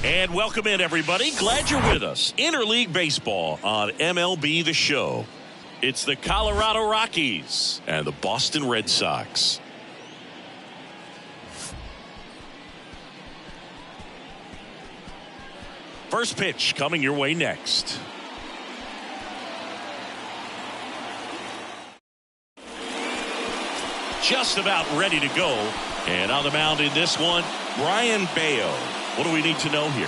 And welcome in, everybody. Glad you're with us. Interleague Baseball on MLB The Show. It's the Colorado Rockies and the Boston Red Sox. First pitch coming your way next. Just about ready to go. And on the mound in this one, Brayan Bello. What do we need to know here?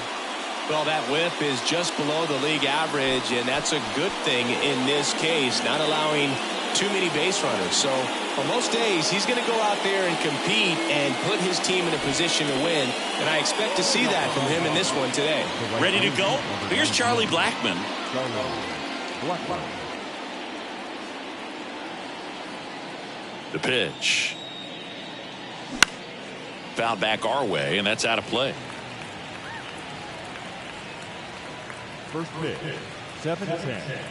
Well, that whip is just below the league average, and that's a good thing in this case, not allowing too many base runners. So on most days, he's going to go out there and compete and put his team in a position to win, and I expect to see that from him in this one today. Ready to go? Here's Charlie Blackmon. The pitch. Foul back our way, and that's out of play. First pitch, 7-10.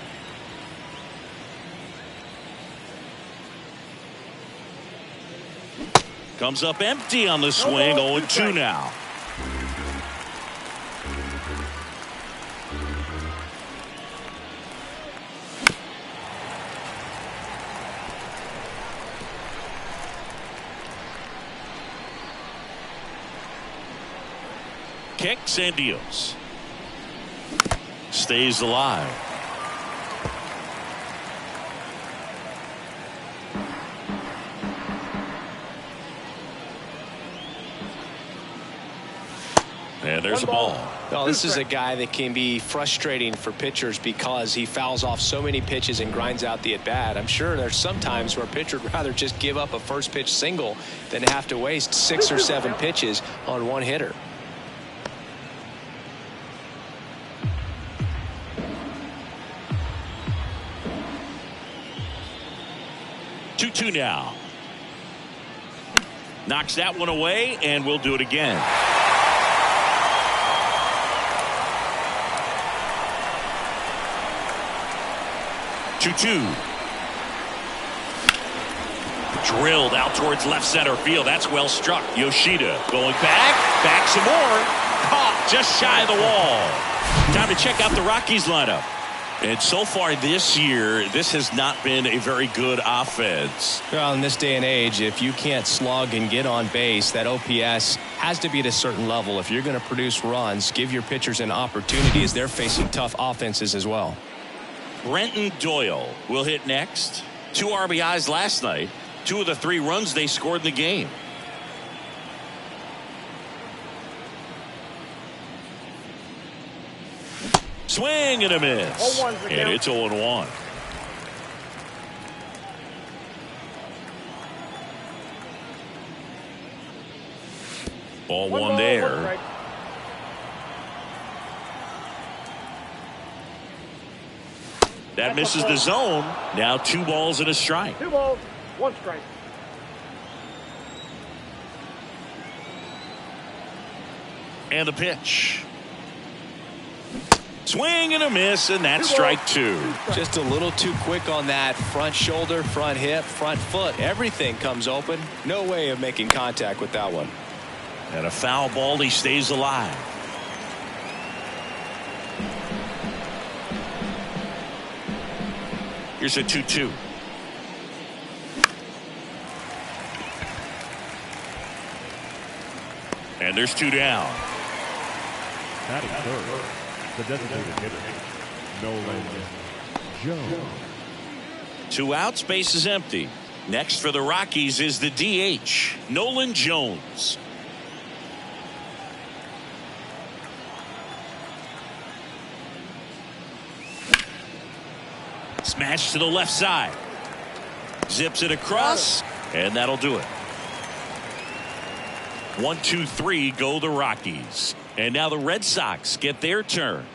Comes up empty on the swing, 0-2 now. Kicks and deals. Stays alive. And there's a ball. Well, this is a guy that can be frustrating for pitchers because he fouls off so many pitches and grinds out the at-bat. I'm sure there's some times where a pitcher would rather just give up a first pitch single than have to waste 6 or 7 pitches on one hitter. Two now. Knocks that one away, and we'll do it again. Two. Drilled out towards left center field. That's well struck. Yoshida going back some more. Caught just shy of the wall. Time to check out the Rockies lineup. And so far this year, this has not been a very good offense. Well, in this day and age, if you can't slug and get on base, that OPS has to be at a certain level. If you're going to produce runs, give your pitchers an opportunity as they're facing tough offenses as well. Brenton Doyle will hit next. 2 RBIs last night. 2 of the 3 runs they scored in the game. Swing and a miss. And it's 0-1. Ball one there. That misses the zone. Now 2 balls and a strike. 2 balls, 1 strike. And the pitch. Swing and a miss, and that's strike 2. Just a little too quick on that front shoulder, front hip, front foot. Everything comes open. No way of making contact with that one. And a foul ball. He stays alive. Here's a 2-2. And there's 2 down. Batting third, the designated hitter, Nolan Jones. 2 outs, base is empty. Next for the Rockies is the DH, Nolan Jones. Smash to the left side. Zips it across, and that'll do it. 1, 2, 3 go the Rockies. And now the Red Sox get their turn.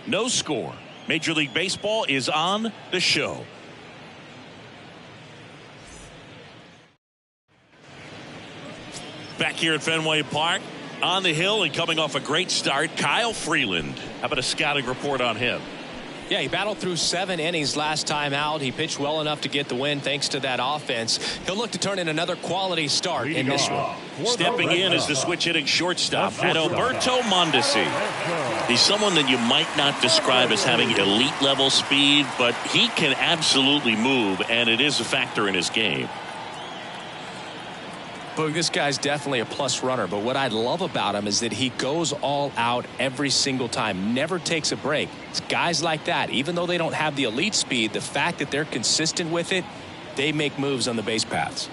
No score. Major League Baseball is on the show. Back here at Fenway Park, on the hill and coming off a great start, Kyle Freeland. How about a scouting report on him? Yeah, he battled through 7 innings last time out. He pitched well enough to get the win thanks to that offense. He'll look to turn in another quality start in this one. Stepping in is the switch hitting shortstop, Adalberto Mondesi. He's someone that you might not describe as having elite level speed, but he can absolutely move, and it is a factor in his game. But this guy's definitely a plus runner, but what I love about him is that he goes all out every single time, never takes a break. It's guys like that, even though they don't have the elite speed, the fact that they're consistent with it, they make moves on the base paths.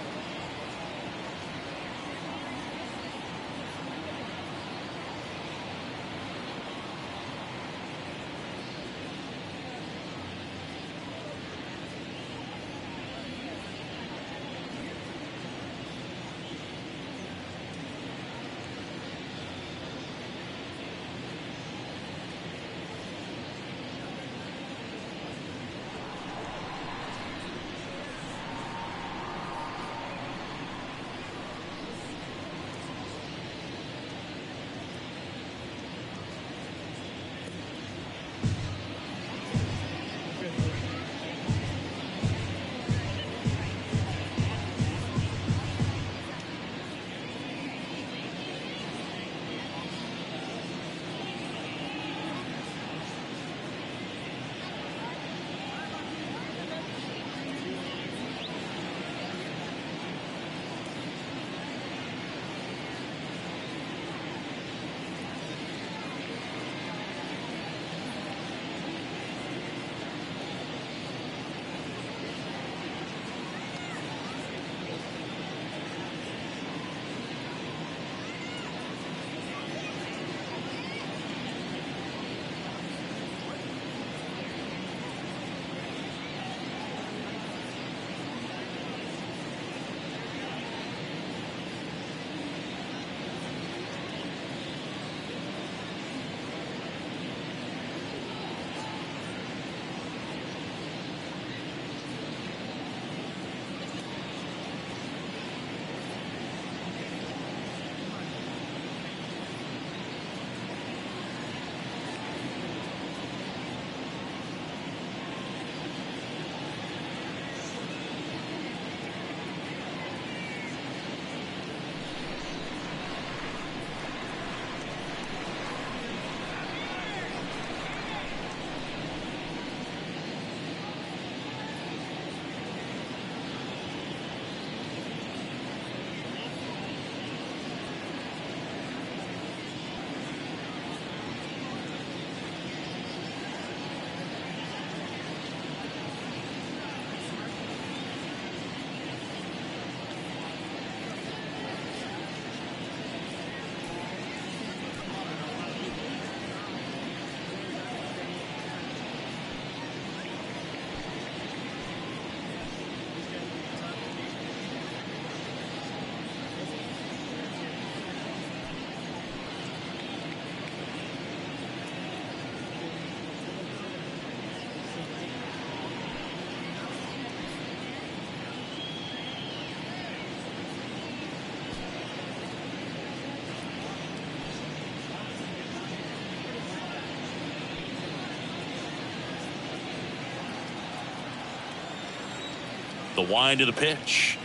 The wind of the pitch.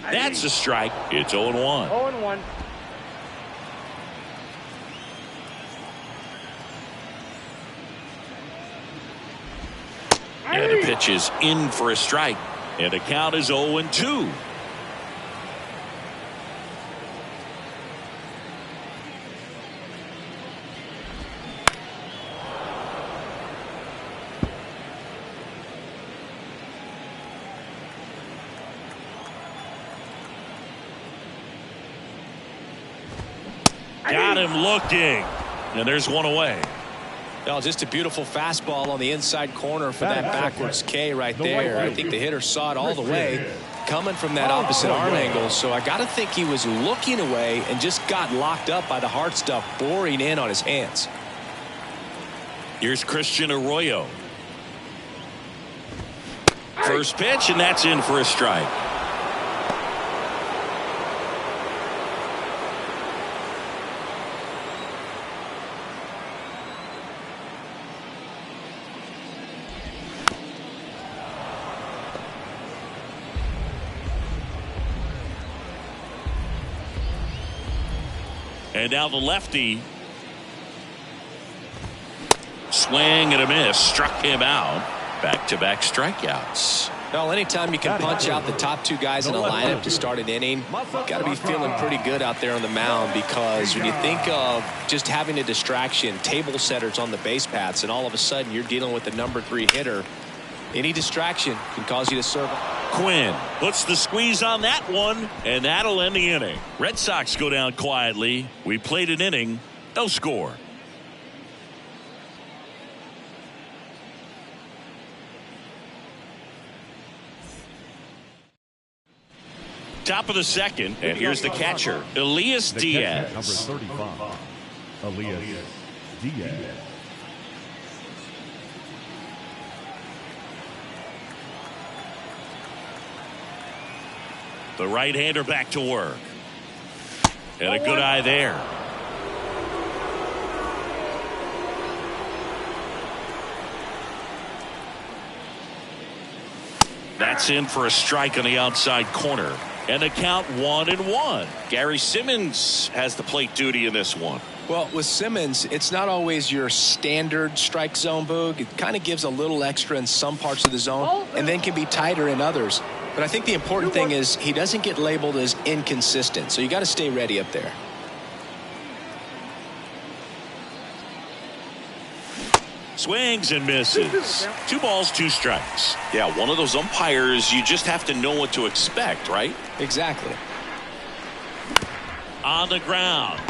That's a strike. It's 0-1. 0-1. And the pitch is in for a strike. And the count is 0-2. Got him looking. And there's one away. Well, just a beautiful fastball on the inside corner for that backwards K right there. I think the hitter saw it all the way coming from that opposite arm angle. So I got to think he was looking away and just got locked up by the hard stuff boring in on his hands. Here's Christian Arroyo. First pitch, and that's in for a strike. And now the lefty. Swing and a miss. Struck him out. Back-to-back strikeouts. Well, anytime you can punch out the top two guys in a lineup to start an inning, got to be feeling pretty good out there on the mound, because when you think of just having a distraction, table setters on the base paths, and all of a sudden you're dealing with the number 3 hitter, any distraction can cause you to serve. Quinn puts the squeeze on that one, and that'll end the inning. Red Sox go down quietly. We played an inning, no score. Top of the second, and here's the catcher, Elias Diaz. Number 35, Elias Diaz. The right-hander back to work. And a good eye there. That's in for a strike on the outside corner. And the count 1-1. Gary Simmons has the plate duty in this one. Well, with Simmons, it's not always your standard strike zone, Boog. It kind of gives a little extra in some parts of the zone and then can be tighter in others. But I think the important thing is he doesn't get labeled as inconsistent. So you got to stay ready up there. Swings and misses. 2 balls, 2 strikes. Yeah, one of those umpires, you just have to know what to expect, right? Exactly. On the ground.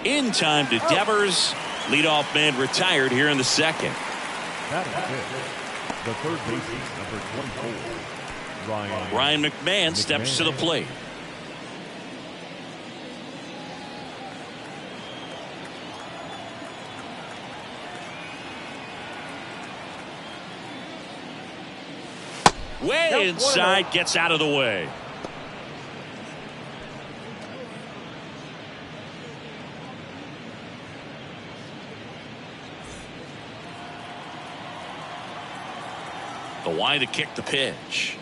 In time to Devers. Leadoff man retired here in the second. That is it. The third baseman, number 24, Ryan McMahon steps to the plate. Way inside, gets out of the way. The wind to kick the pitch.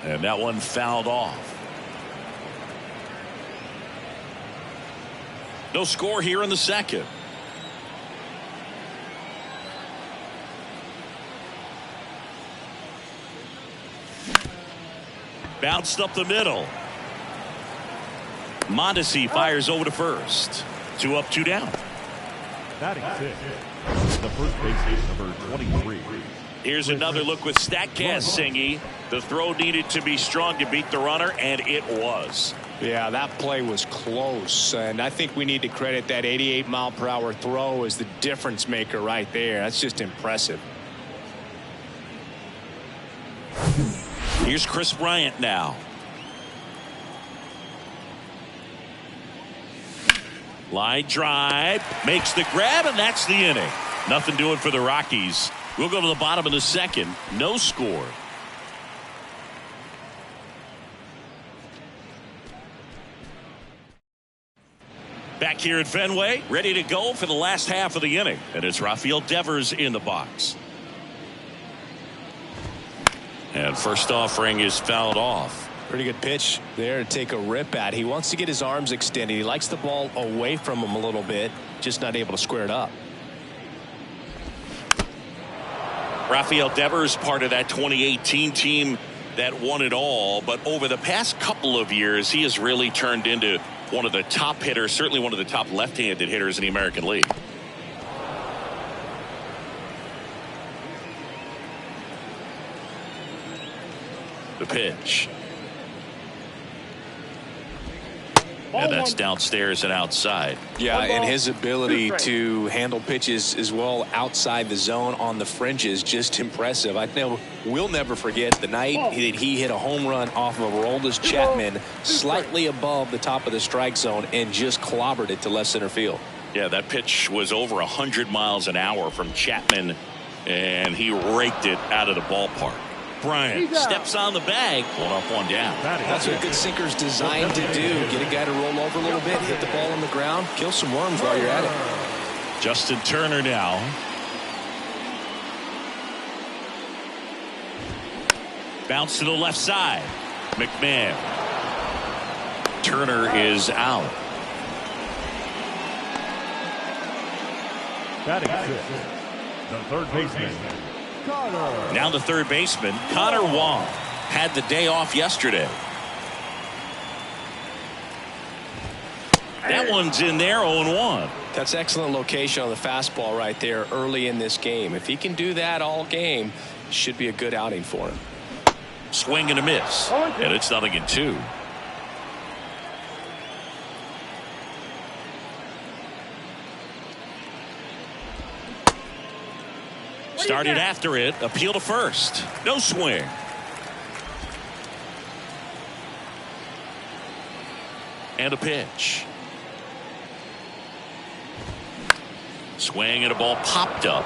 And that one fouled off. No score here in the second. Bounced up the middle. Mondesi fires over to first. 2 up, 2 down. That is it. The first baseman, number 23. Here's another look with StatCast, Singy. The throw needed to be strong to beat the runner, and it was. Yeah, that play was close, and I think we need to credit that 88-mile-per-hour throw as the difference maker right there. That's just impressive. Here's Chris Bryant now. Line drive, makes the grab, and that's the inning. Nothing doing for the Rockies. We'll go to the bottom of the second. No score. Back here at Fenway, ready to go for the last half of the inning. And it's Rafael Devers in the box. And first offering is fouled off. Pretty good pitch there to take a rip at. He wants to get his arms extended. He likes the ball away from him a little bit, just not able to square it up. Rafael Devers, part of that 2018 team that won it all. But over the past couple of years, he has really turned into one of the top hitters, certainly one of the top left-handed hitters in the American League. The pitch. And that's downstairs and outside. Yeah, and his ability to handle pitches as well outside the zone on the fringes, just impressive. I know we'll never forget the night that he hit a home run off of Aroldis Chapman slightly above the top of the strike zone and just clobbered it to left center field. Yeah, that pitch was over 100 miles an hour from Chapman, and he raked it out of the ballpark. Bryant steps on the bag. One up, one down. That's what a good sinker's designed to do. Get a guy to roll over a little bit, hit the ball on the ground, kill some worms while you're at it. Justin Turner now. Bounce to the left side. McMahon. Turner is out. Batting fifth, the third baseman, Connor. Now the third baseman, Connor Wong, had the day off yesterday. That one's in there, 0-1. That's excellent location on the fastball right there early in this game. If he can do that all game, it should be a good outing for him. Swing and a miss, and it's 0-2. Started after it, appeal to first. No swing. And a pitch. Swing and a ball popped up.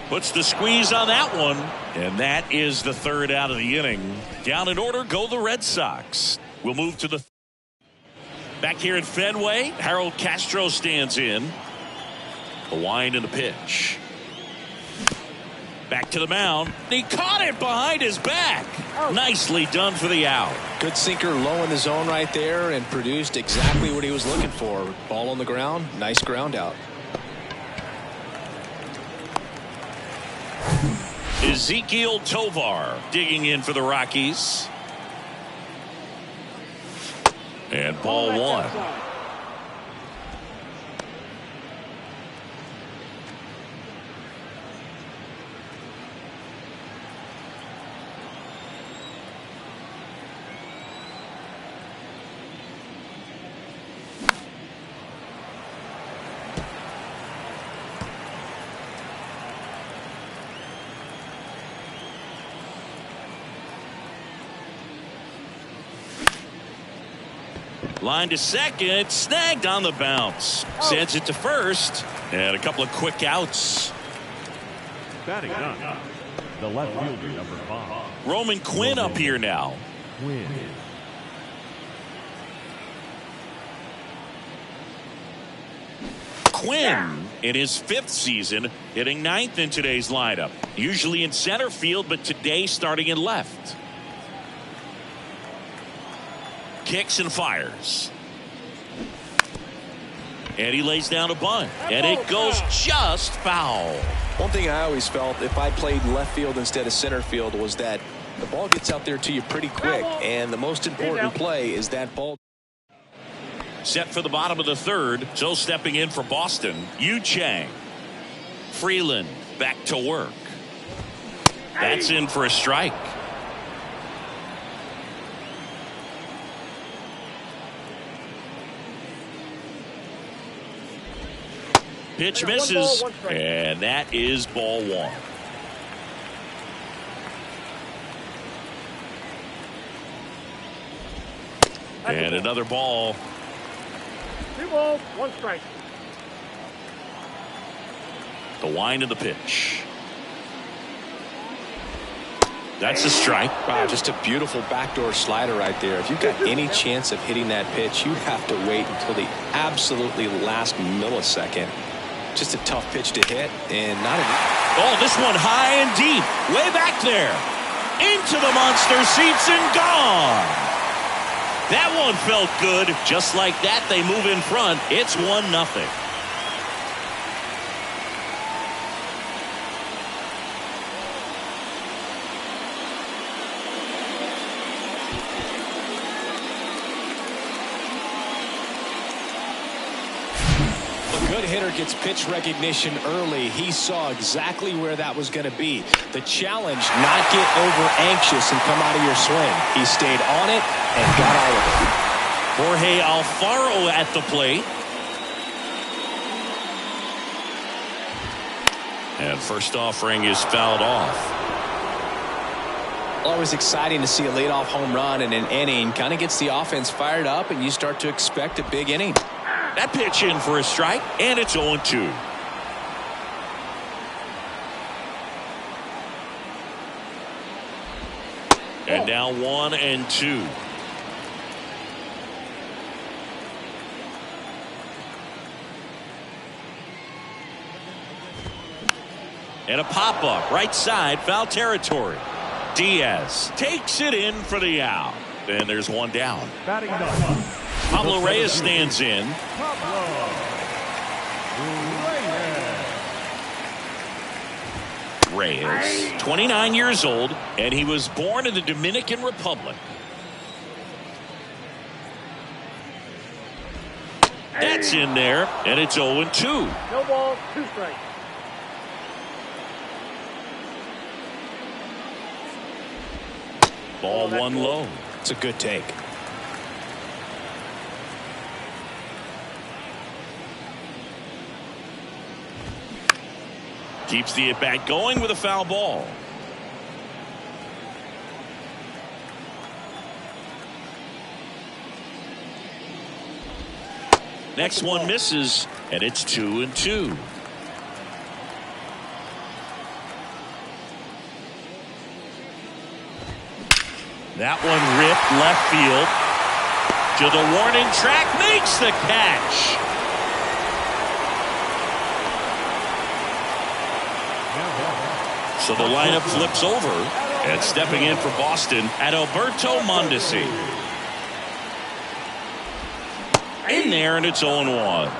Puts the squeeze on that one. And that is the third out of the inning. Down in order go the Red Sox. We'll move to the back here at Fenway. Harold Castro stands in. The wind and the pitch. Back to the mound. He caught it behind his back. Nicely done for the out. Good sinker low in the zone right there and produced exactly what he was looking for. Ball on the ground. Nice ground out. Ezequiel Tovar digging in for the Rockies. And ball one. Line to second, snagged on the bounce. Sends it to first, and a couple of quick outs. Batting none, the left fielder, number 5. Roman Quinn up here now. Quinn. Quinn in his 5th season, hitting 9th in today's lineup. Usually in center field, but today starting in left. Kicks and fires. And he lays down a bunt. And it goes just foul. One thing I always felt if I played left field instead of center field was that the ball gets out there to you pretty quick. And the most important play is that ball. Set for the bottom of the third. So stepping in for Boston, Yu Chang. Freeland back to work. That's in for a strike. Pitch misses, and that is ball one. And another ball. 2 balls, 1 strike. The wind of the pitch. That's a strike. Wow, just a beautiful backdoor slider right there. If you've got any chance of hitting that pitch, you have to wait until the absolutely last millisecond. Just a tough pitch to hit, and not a... Oh, this one high and deep. Way back there. Into the monster seats and gone. That one felt good. Just like that, they move in front. It's 1-0. Good hitter gets pitch recognition early. He saw exactly where that was going to be. The challenge, not get over anxious and come out of your swing. He stayed on it and got all of it. Jorge Alfaro at the plate. And first offering is fouled off. Always exciting to see a leadoff home run in an inning. Kind of gets the offense fired up, and you start to expect a big inning. That pitch in for a strike, and it's 0-2. And now 1-2. And a pop-up, right side, foul territory. Diaz takes it in for the out. And there's one down. Batting ninth. Pablo Reyes stands in. Reyes, 29 years old, and he was born in the Dominican Republic. That's in there, and it's 0-2. No ball, 2 strikes. Ball one low. It's a good take. Keeps the at-bat going with a foul ball. Next one misses, and it's 2-2. That one ripped left field to the warning track, makes the catch. So the lineup flips over, and stepping in for Boston, Adalberto Mondesi. In there, and it's 0-1.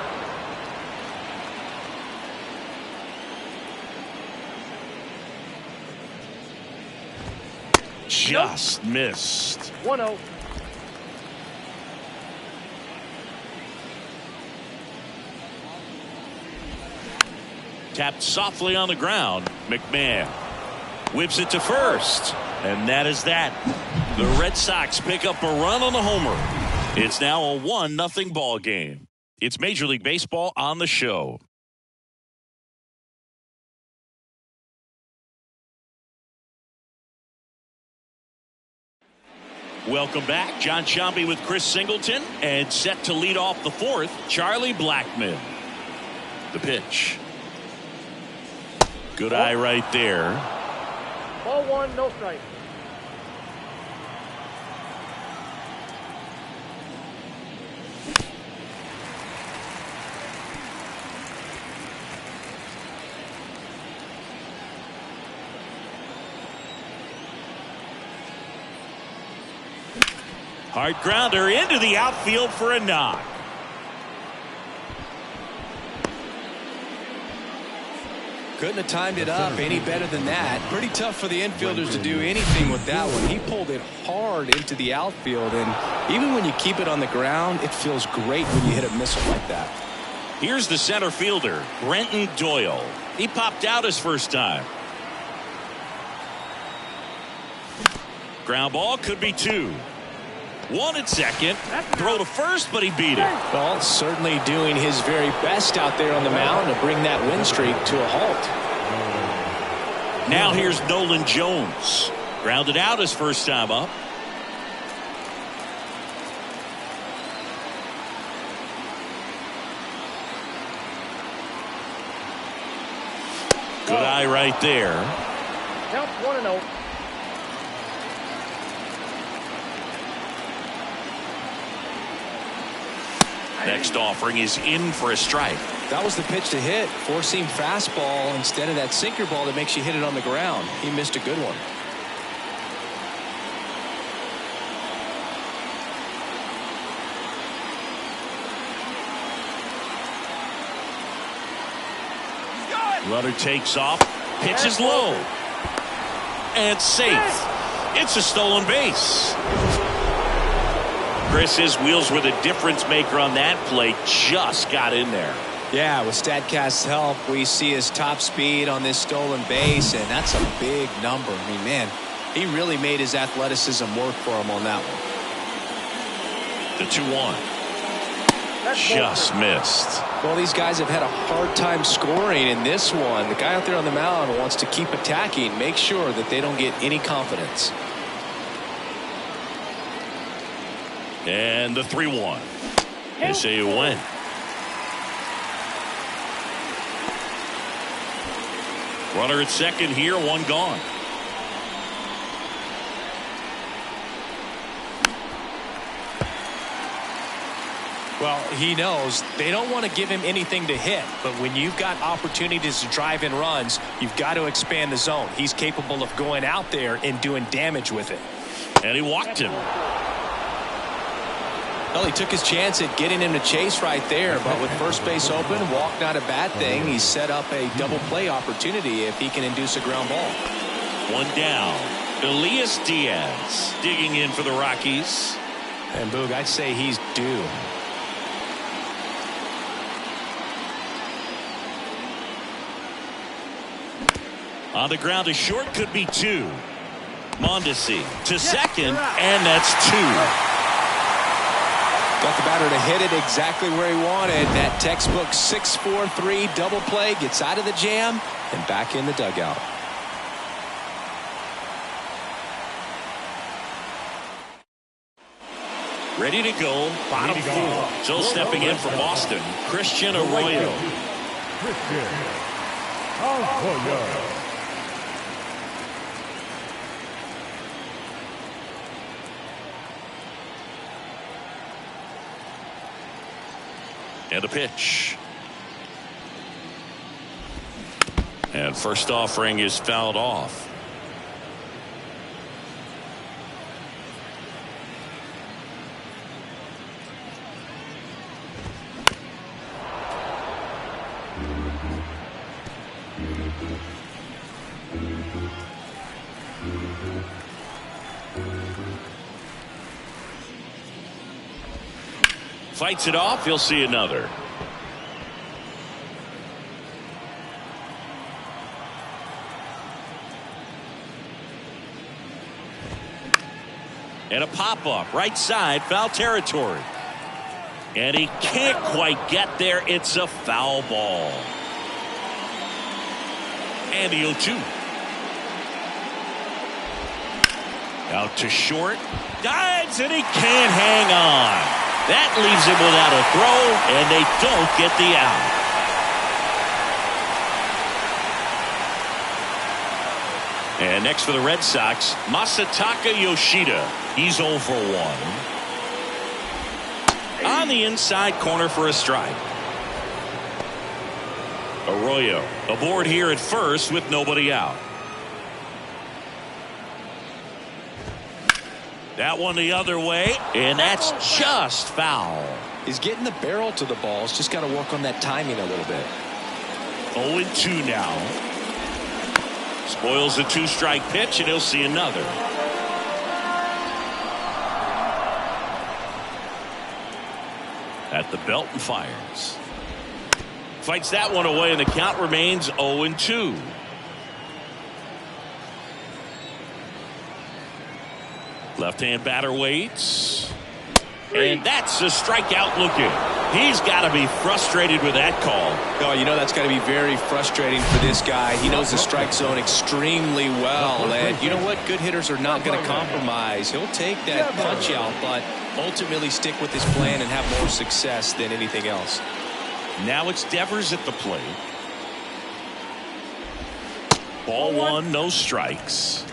Just missed. 1-0. Tapped softly on the ground. McMahon whips it to first. And that is that. The Red Sox pick up a run on the homer. It's now a 1-0 ball game. It's Major League Baseball on the show. Welcome back. John Sciambi with Chris Singleton, and set to lead off the fourth, Charlie Blackmon. The pitch. Good eye right there. Ball 1, no strike. Hard grounder into the outfield for a knock. Couldn't have timed it up any better than that. Pretty tough for the infielders to do anything with that one. He pulled it hard into the outfield, and even when you keep it on the ground, it feels great when you hit a missile like that. Here's the center fielder, Brenton Doyle. He popped out his first time. Ground ball, could be 2. 1 at second. Throw to first, but he beat it. Well, certainly doing his very best out there on the mound to bring that win streak to a halt. Now here's Nolan Jones. Grounded out his first time up. Good eye right there. Count 1-0. Next offering is in for a strike. That was the pitch to hit. Four-seam fastball instead of that sinker ball that makes you hit it on the ground. He missed a good one. Runner takes off, pitches low, and safe. It's a stolen base. Chris, his wheels were the difference maker on that play. Just got in there. Yeah, with StatCast's help, we see his top speed on this stolen base, and that's a big number. I mean, man, he really made his athleticism work for him on that one. The 2-1. Just missed. Well, these guys have had a hard time scoring in this one. The guy out there on the mound wants to keep attacking, make sure that they don't get any confidence. And the 3-1. They say you win. Runner at second here, one gone. Well, he knows they don't want to give him anything to hit, but when you've got opportunities to drive in runs, you've got to expand the zone. He's capable of going out there and doing damage with it. And he walked him. Well, he took his chance at getting him to chase right there, but with first base open, walk not a bad thing. He set up a double play opportunity if he can induce a ground ball. One down. Elias Diaz digging in for the Rockies. And Boog, I'd say he's due. On the ground to short, could be two. Mondesi to second, and that's two. Got the batter to hit it exactly where he wanted. That textbook 6-4-3 double play, gets out of the jam and back in the dugout. Ready to go, bottom four. So stepping in for Boston, Christian Arroyo. Christian Arroyo. And a pitch. And first offering is fouled off. Fights it off. You'll see another. And a pop-up right side, foul territory. And he can't quite get there. It's a foul ball. And the 0-2. Out to short. Dives, and he can't hang on. That leaves him without a throw, and they don't get the out. And next for the Red Sox, Masataka Yoshida. He's 0 for 1. On the inside corner for a strike. Arroyo aboard here at first with nobody out. That one the other way, and that's just foul. He's getting the barrel to the ball. He's just got to work on that timing a little bit. 0-2 now. Spoils the 2-strike pitch, and he'll see another. At the belt and fires. Fights that one away, and the count remains 0-2. Left-hand batter waits. And that's a strikeout looking. He's got to be frustrated with that call. Oh, you know that's got to be very frustrating for this guy. He knows the strike zone extremely well. And you know what? Good hitters are not going to compromise. He'll take that punch out, but ultimately stick with his plan and have more success than anything else. Now it's Devers at the plate. Ball one, no strikes.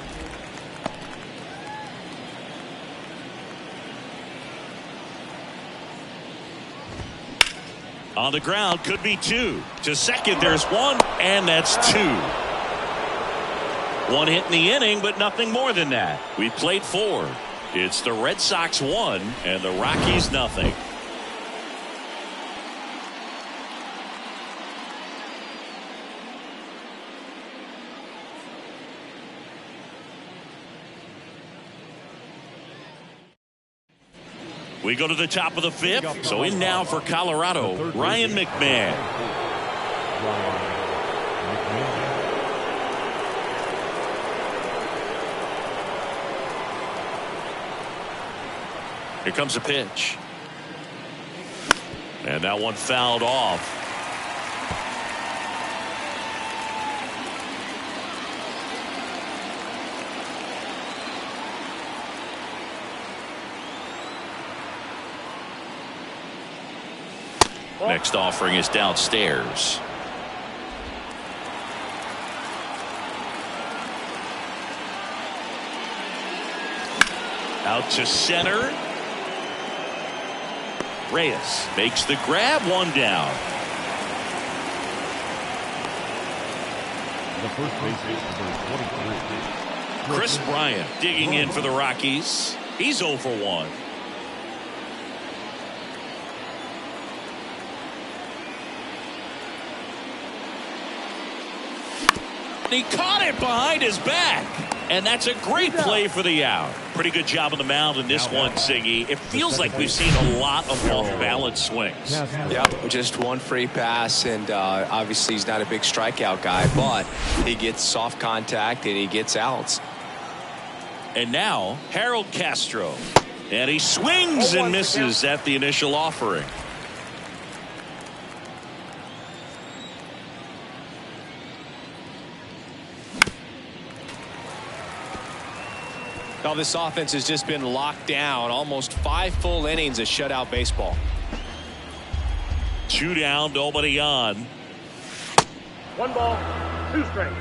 On the ground, could be 2. To second, there's 1, and that's 2. 1 hit in the inning, but nothing more than that. We played 4. It's the Red Sox 1 and the Rockies nothing. We go to the top of the 5th. So in now for Colorado, Ryan McMahon. Here comes a pitch. And that one fouled off. Next offering is downstairs. Out to center. Reyes makes the grab, 1 down. The first baseman, number 23. Chris Bryant digging in for the Rockies. He's 0 for 1. He caught it behind his back. And that's a great play for the out. Pretty good job on the mound in this one, Siggy. It feels like we've seen a lot of off-balance swings. Yep, just 1 free pass, and obviously he's not a big strikeout guy, but he gets soft contact and he gets outs. And now, Harold Castro. And he swings and misses at the initial offering. Well, this offense has just been locked down. Almost 5 full innings of shutout baseball. 2 down, nobody on. 1 ball, 2 strikes.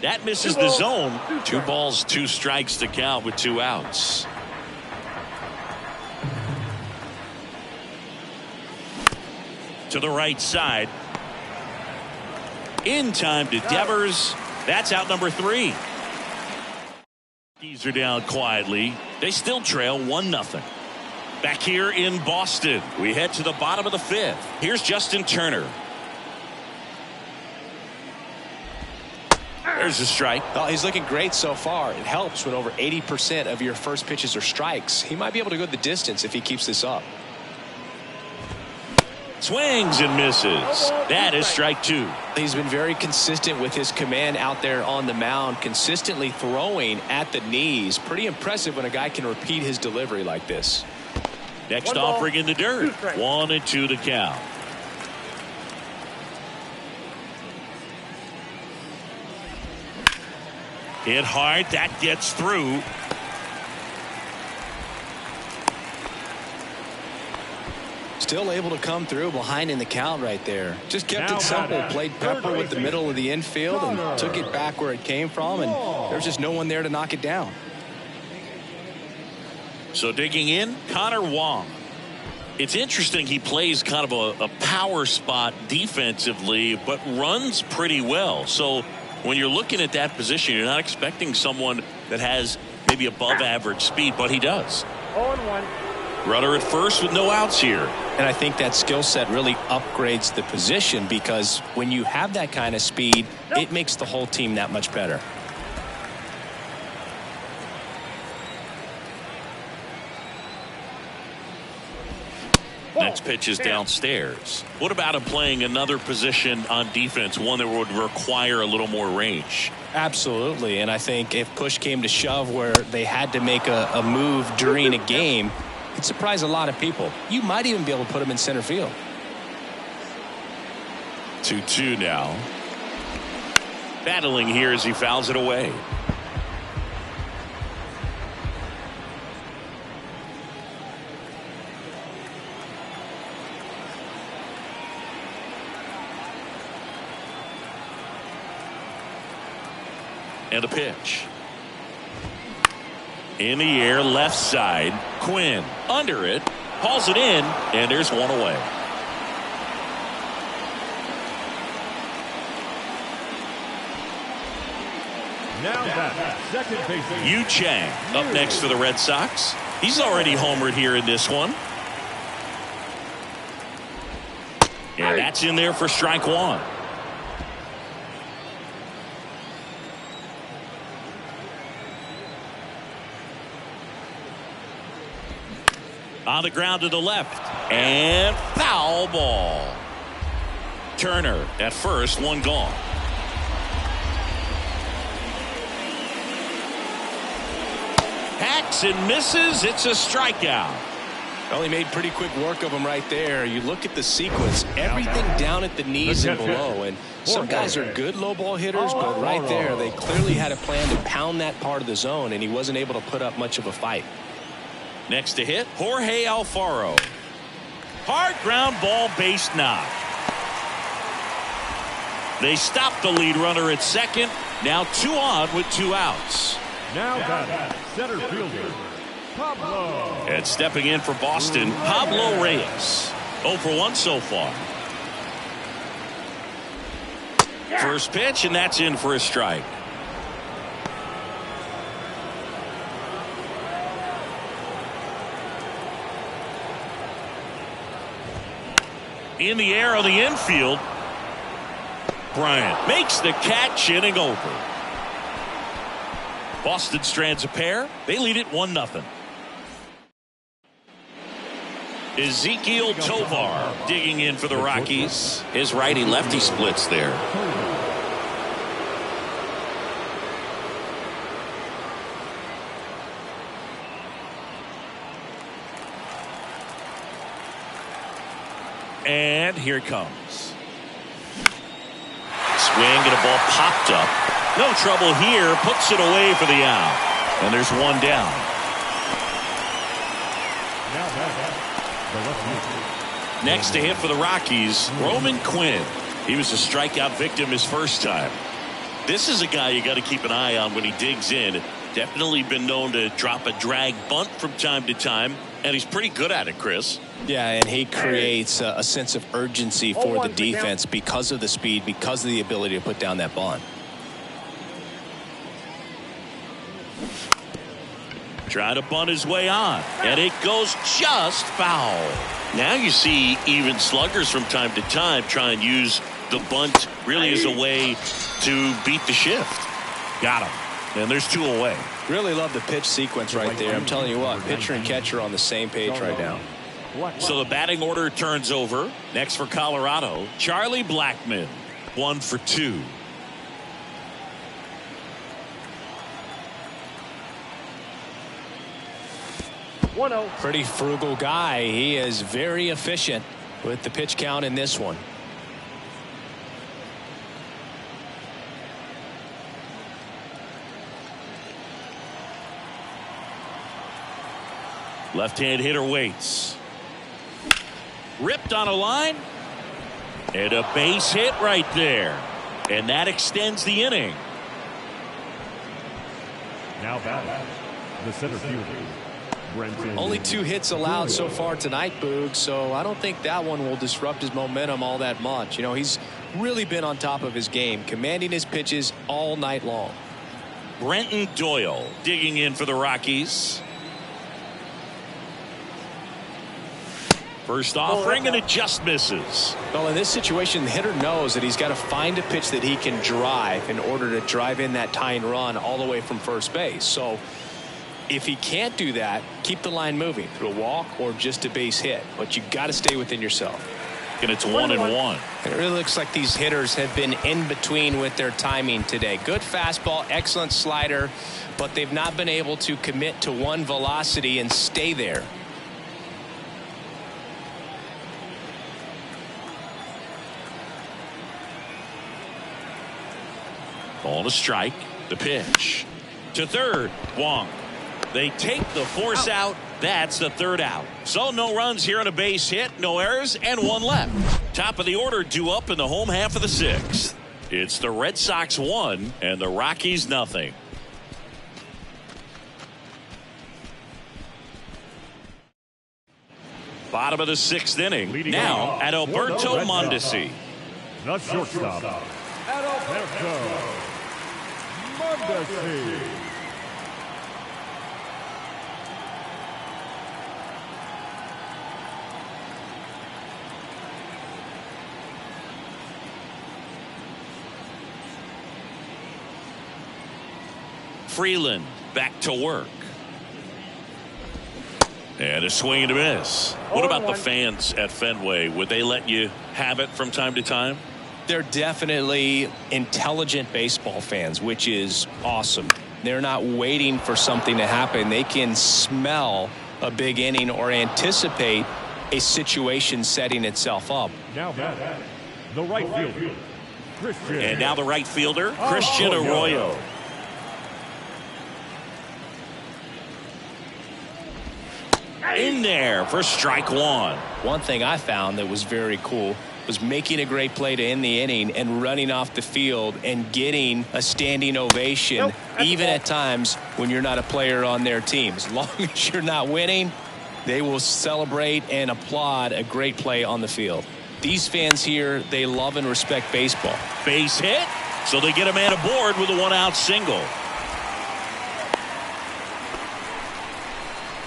That misses the zone. 2 balls, 2 strikes to count with 2 outs. To the right side. In time to Devers. That's out number 3. Keys are down quietly. They still trail 1-0. Back here in Boston, we head to the bottom of the 5th. Here's Justin Turner. There's a strike. Well, he's looking great so far. It helps when over 80% of your first pitches are strikes. He might be able to go the distance if he keeps this up. Swings and misses. That is strike 2. He's been very consistent with his command out there on the mound, consistently throwing at the knees. Pretty impressive when a guy can repeat his delivery like this. Next offering in the dirt. 1 and 2 to count. Hit hard. That gets through. Still able to come through behind in the count right there. Just kept it simple. Played pepper with the middle of the infield and took it back where it came from, and there's just no one there to knock it down. So digging in, Connor Wong. It's interesting, he plays kind of a power spot defensively, but runs pretty well. So when you're looking at that position, you're not expecting someone that has maybe above average speed, but he does. 0-1. Runner at first with no outs here. And I think that skill set really upgrades the position, because when you have that kind of speed, it makes the whole team that much better. Next pitch is downstairs. What about him playing another position on defense, one that would require a little more range? Absolutely, and I think if push came to shove where they had to make a move during a game, it'd surprise a lot of people. You might even be able to put him in center field. 2-2 now. Battling here as he fouls it away. And a pitch. In the air, left side. Quinn under it, hauls it in, and there's one away. Now that second baseman Yu Chang up next for the Red Sox. He's already homered here in this one. And that's in there for strike one. On the ground to the left. And foul ball. Turner at first, one gone. Hacks and misses. It's a strikeout. Well, he made pretty quick work of him right there. You look at the sequence, everything down at the knees and below. And some guys are good low ball hitters, but right there, they clearly had a plan to pound that part of the zone, and he wasn't able to put up much of a fight. Next to hit, Jorge Alfaro. Hard ground ball, base knock. They stop the lead runner at second. Now 2 on with 2 outs. now batting center fielder Pablo. And stepping in for Boston, Pablo Reyes. 0 for 1 so far. First pitch, and that's in for a strike. In the air on the infield. Bryant makes the catch, inning over. Boston strands a pair. They lead it 1-0. Ezequiel Tovar digging in for the Rockies. His righty-lefty splits there. And here it comes. Swing and a ball popped up. No trouble here. Puts it away for the out. And there's one down. Next to hit for the Rockies, Roman Quinn. He was a strikeout victim his first time. This is a guy you got to keep an eye on when he digs in. Definitely been known to drop a drag bunt from time to time, and he's pretty good at it, Chris. Yeah, and he creates a sense of urgency for the defense because of the speed, because of the ability to put down that bunt. Trying to bunt his way on, and it goes just foul. Now you see even sluggers from time to time try and use the bunt really as a way to beat the shift. Got him. And there's 2 away. Really love the pitch sequence right there. I'm telling you what, pitcher and catcher on the same page right now. So the batting order turns over. Next for Colorado, Charlie Blackmon. 1 for 2. Pretty frugal guy. He is very efficient with the pitch count in this one. Left-hand hitter waits. Ripped on a line. And a base hit right there. And that extends the inning. Now batting the center fielder. Only 2 hits allowed so far tonight, Boog, so I don't think that one will disrupt his momentum all that much. You know, he's really been on top of his game, commanding his pitches all night long. Brenton Doyle digging in for the Rockies. First offering, and it just misses. Well, in this situation, the hitter knows that he's got to find a pitch that he can drive in order to drive in that tying run all the way from first base. So if he can't do that, keep the line moving through a walk or just a base hit. But you got to stay within yourself. And it's 1-1. It really looks like these hitters have been in between with their timing today. Good fastball, excellent slider, but they've not been able to commit to one velocity and stay there. Ball to strike. The pitch to third. Wong. They take the force out. That's the 3rd out. So no runs here on a base hit, no errors, and 1 left. Top of the order due up in the home half of the 6th. It's the Red Sox 1 and the Rockies 0. Bottom of the 6th inning. Leading Now off at Alberto for the Red Mondesi. The shortstop, Alberto Mondesi. Freeland back to work. And a swing and a miss. What about the fans at Fenway? Would they let you have it from time to time? They're definitely intelligent baseball fans, which is awesome. They're not waiting for something to happen. They can smell a big inning or anticipate a situation setting itself up. Now back, the right fielder, Christian. And now the right fielder, Christian Arroyo. In there for strike one. One thing I found that was very cool was making a great play to end the inning and running off the field and getting a standing ovation, even at times when you're not a player on their team. As long as you're not winning, they will celebrate and applaud a great play on the field. These fans here, they love and respect baseball. Base hit, so they get a man aboard with a one-out single.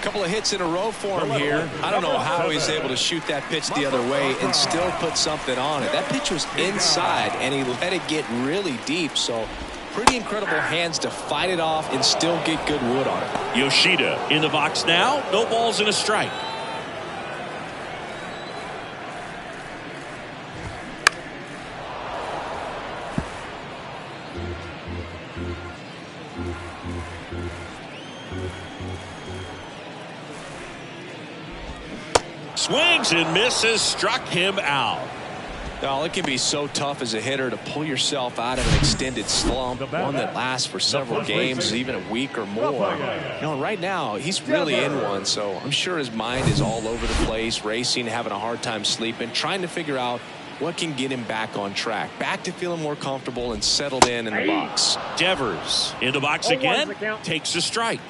Couple of hits in a row for him here. I don't know how he's able to shoot that pitch the other way and still put something on it. That pitch was inside and he let it get really deep, so pretty incredible hands to fight it off and still get good wood on it. Yoshida in the box now. No balls and a strike. Swings and misses, struck him out. Now, it can be so tough as a hitter to pull yourself out of an extended slump, one that lasts for several games, even a week or more. You know, right now, he's really in one, so I'm sure his mind is all over the place, racing, having a hard time sleeping, trying to figure out what can get him back on track, back to feeling more comfortable and settled in the box. Devers in the box again, takes a strike.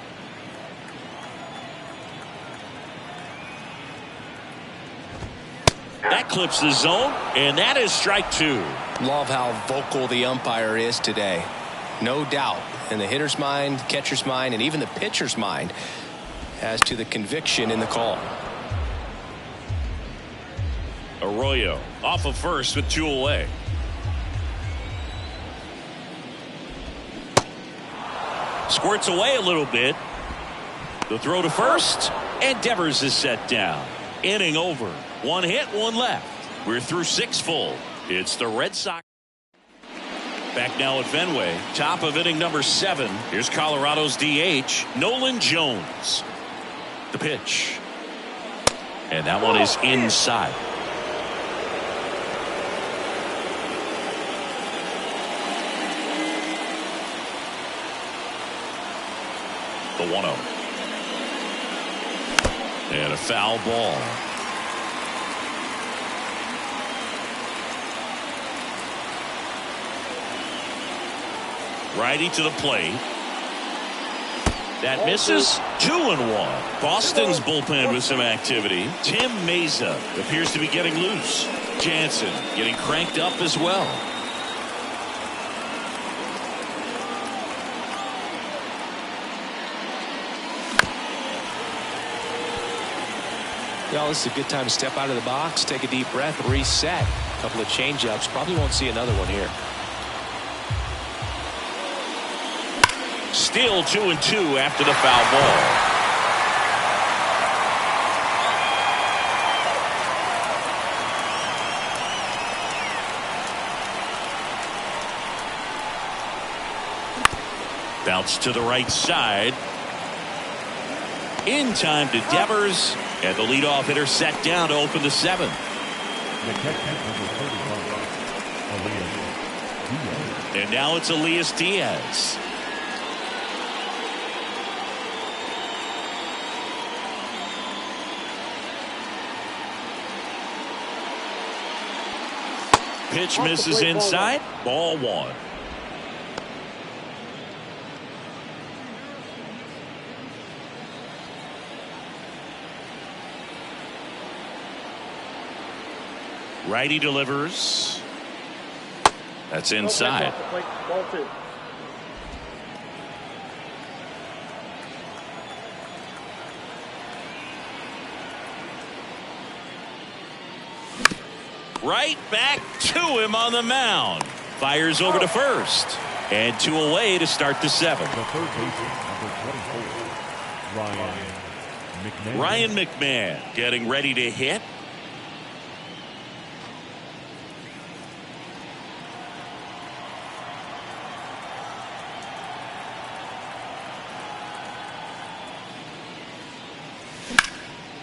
That clips the zone, and that is strike two. Love how vocal the umpire is today. No doubt in the hitter's mind, catcher's mind, and even the pitcher's mind as to the conviction in the call. Arroyo off of first with two away. Squirts away a little bit. The throw to first, and Devers is set down. Inning over. One hit, one left. We're through six full. It's the Red Sox. Back now at Fenway. Top of inning number 7. Here's Colorado's DH, Nolan Jones. The pitch. And that one is inside. The 1-0. And a foul ball. Righty to the plate. That misses. 2-1. Boston's bullpen with some activity. Tim Meza appears to be getting loose. Jansen getting cranked up as well. Well, this is a good time to step out of the box, take a deep breath, reset. A couple of change-ups. Probably won't see another one here. Still 2-2 after the foul ball. Bounce to the right side. In time to Devers. And the leadoff hitter set down to open the 7th. The catcher, number 31, Elias Diaz. And now it's Elias Diaz. Pitch misses inside. Ball 1. Righty delivers. That's inside. Ball 2. Right back to him on the mound. Fires over to first. And 2 away to start the 7th. The third baseman, number 24, Ryan McMahon. Ryan McMahon getting ready to hit.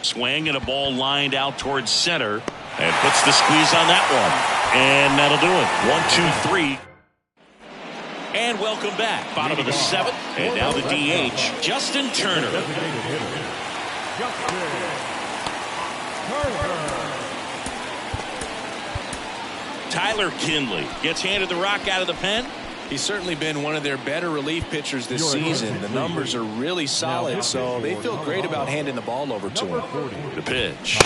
Swing and a ball lined out towards center. And puts the squeeze on that one. And that'll do it. 1, 2, 3. And welcome back. Bottom of the 7th. And now the DH, Justin Turner. Tyler Kinley gets handed the rock out of the pen. He's certainly been one of their better relief pitchers this season. The numbers are really solid, so they feel great about handing the ball over to him. The pitch.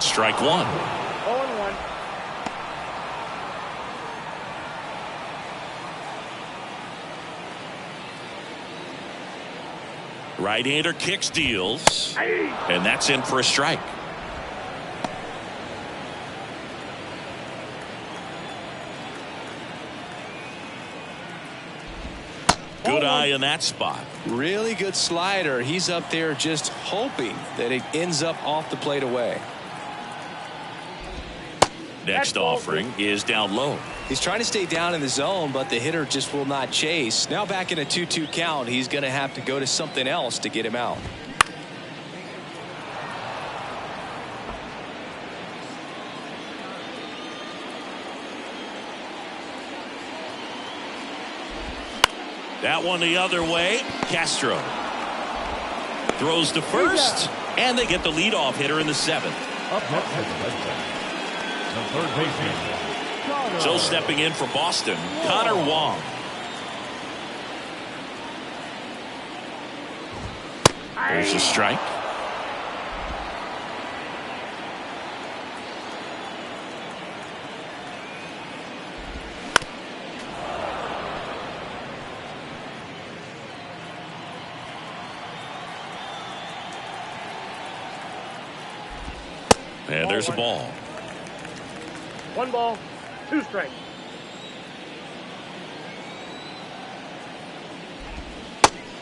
Strike 1. 0-1. Right-hander kicks, deals. And that's in for a strike. Good eye in that spot. Really good slider. He's up there just hoping that it ends up off the plate away. Next offering is down low. He's trying to stay down in the zone, but the hitter just will not chase. Now back in a 2-2 count, he's going to have to go to something else to get him out. That one the other way. Castro throws to first, and they get the leadoff hitter in the 7th. Up next is the third baseman. So stepping in for Boston, Connor Wong. There's a strike. And there's a ball. 1 ball, 2 strikes.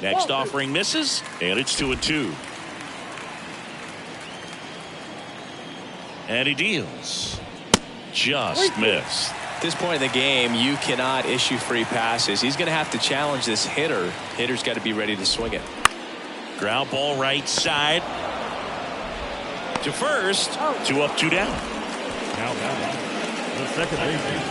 Next offering misses, and it's 2-2. And he deals. Just missed. At this point in the game, you cannot issue free passes. He's going to have to challenge this hitter. Hitter's got to be ready to swing it. Ground ball right side. To first. 2 up, 2 down. Now the second baseman.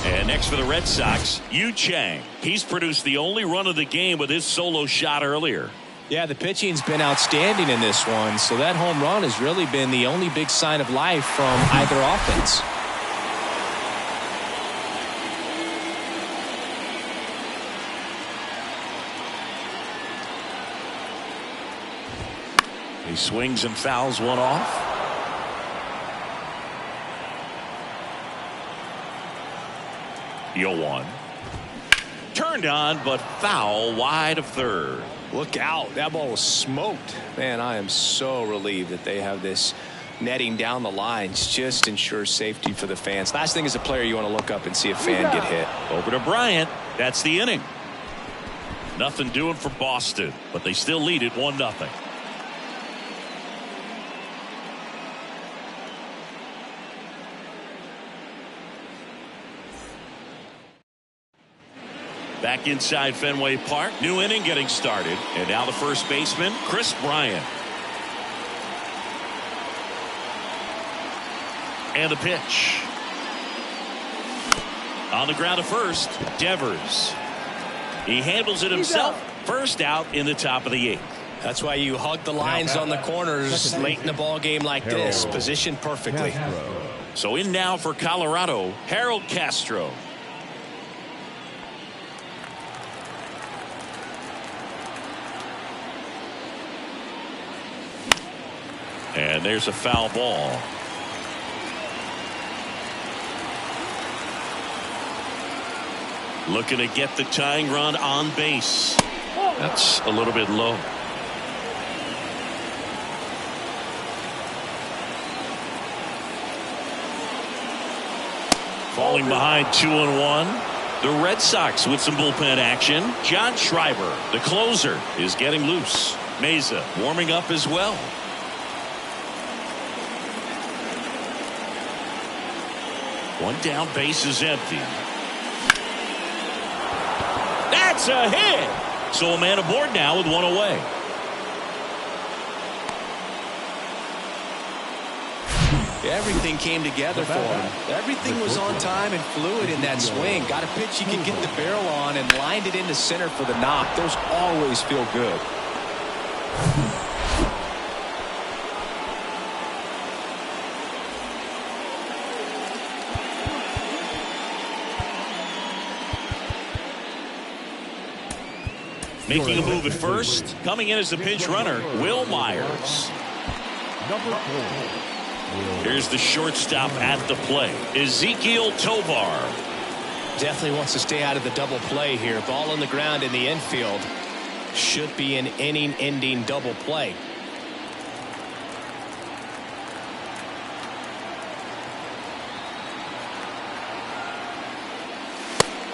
And next for the Red Sox, Yu Chang. He's produced the only run of the game with his solo shot earlier. Yeah, the pitching's been outstanding in this one, so that home run has really been the only big sign of life from either offense. He swings and fouls one off. Yoan. Turned on, but foul wide of third. Look out. That ball was smoked. Man, I am so relieved that they have this netting down the lines. Just ensures safety for the fans. Last thing as a player, you want to look up and see a fan get hit. Over to Bryant. That's the inning. Nothing doing for Boston, but they still lead it 1-0. Back inside Fenway Park. New inning getting started. And now the first baseman, Chris Bryant. And the pitch. On the ground to first, Devers. He handles it himself. First out in the top of the 8th. That's why you hug the lines on the corners late in the ball game like this. Positioned perfectly. So in now for Colorado, Harold Castro. And there's a foul ball. Looking to get the tying run on base. That's a little bit low. Falling behind 2-1. The Red Sox with some bullpen action. John Schreiber, the closer, is getting loose. Meza warming up as well. One down, base is empty. That's a hit. So a man aboard now with one away. Everything came together for him. Everything was on time and fluid in that swing. Got a pitch he could get the barrel on and lined it into center for the knock. Those always feel good. Making a move at first. Coming in as the pinch runner, Will Myers. Number 4. Here's the shortstop at the plate, Ezequiel Tovar. Definitely wants to stay out of the double play here. Ball on the ground in the infield. Should be an inning-ending double play.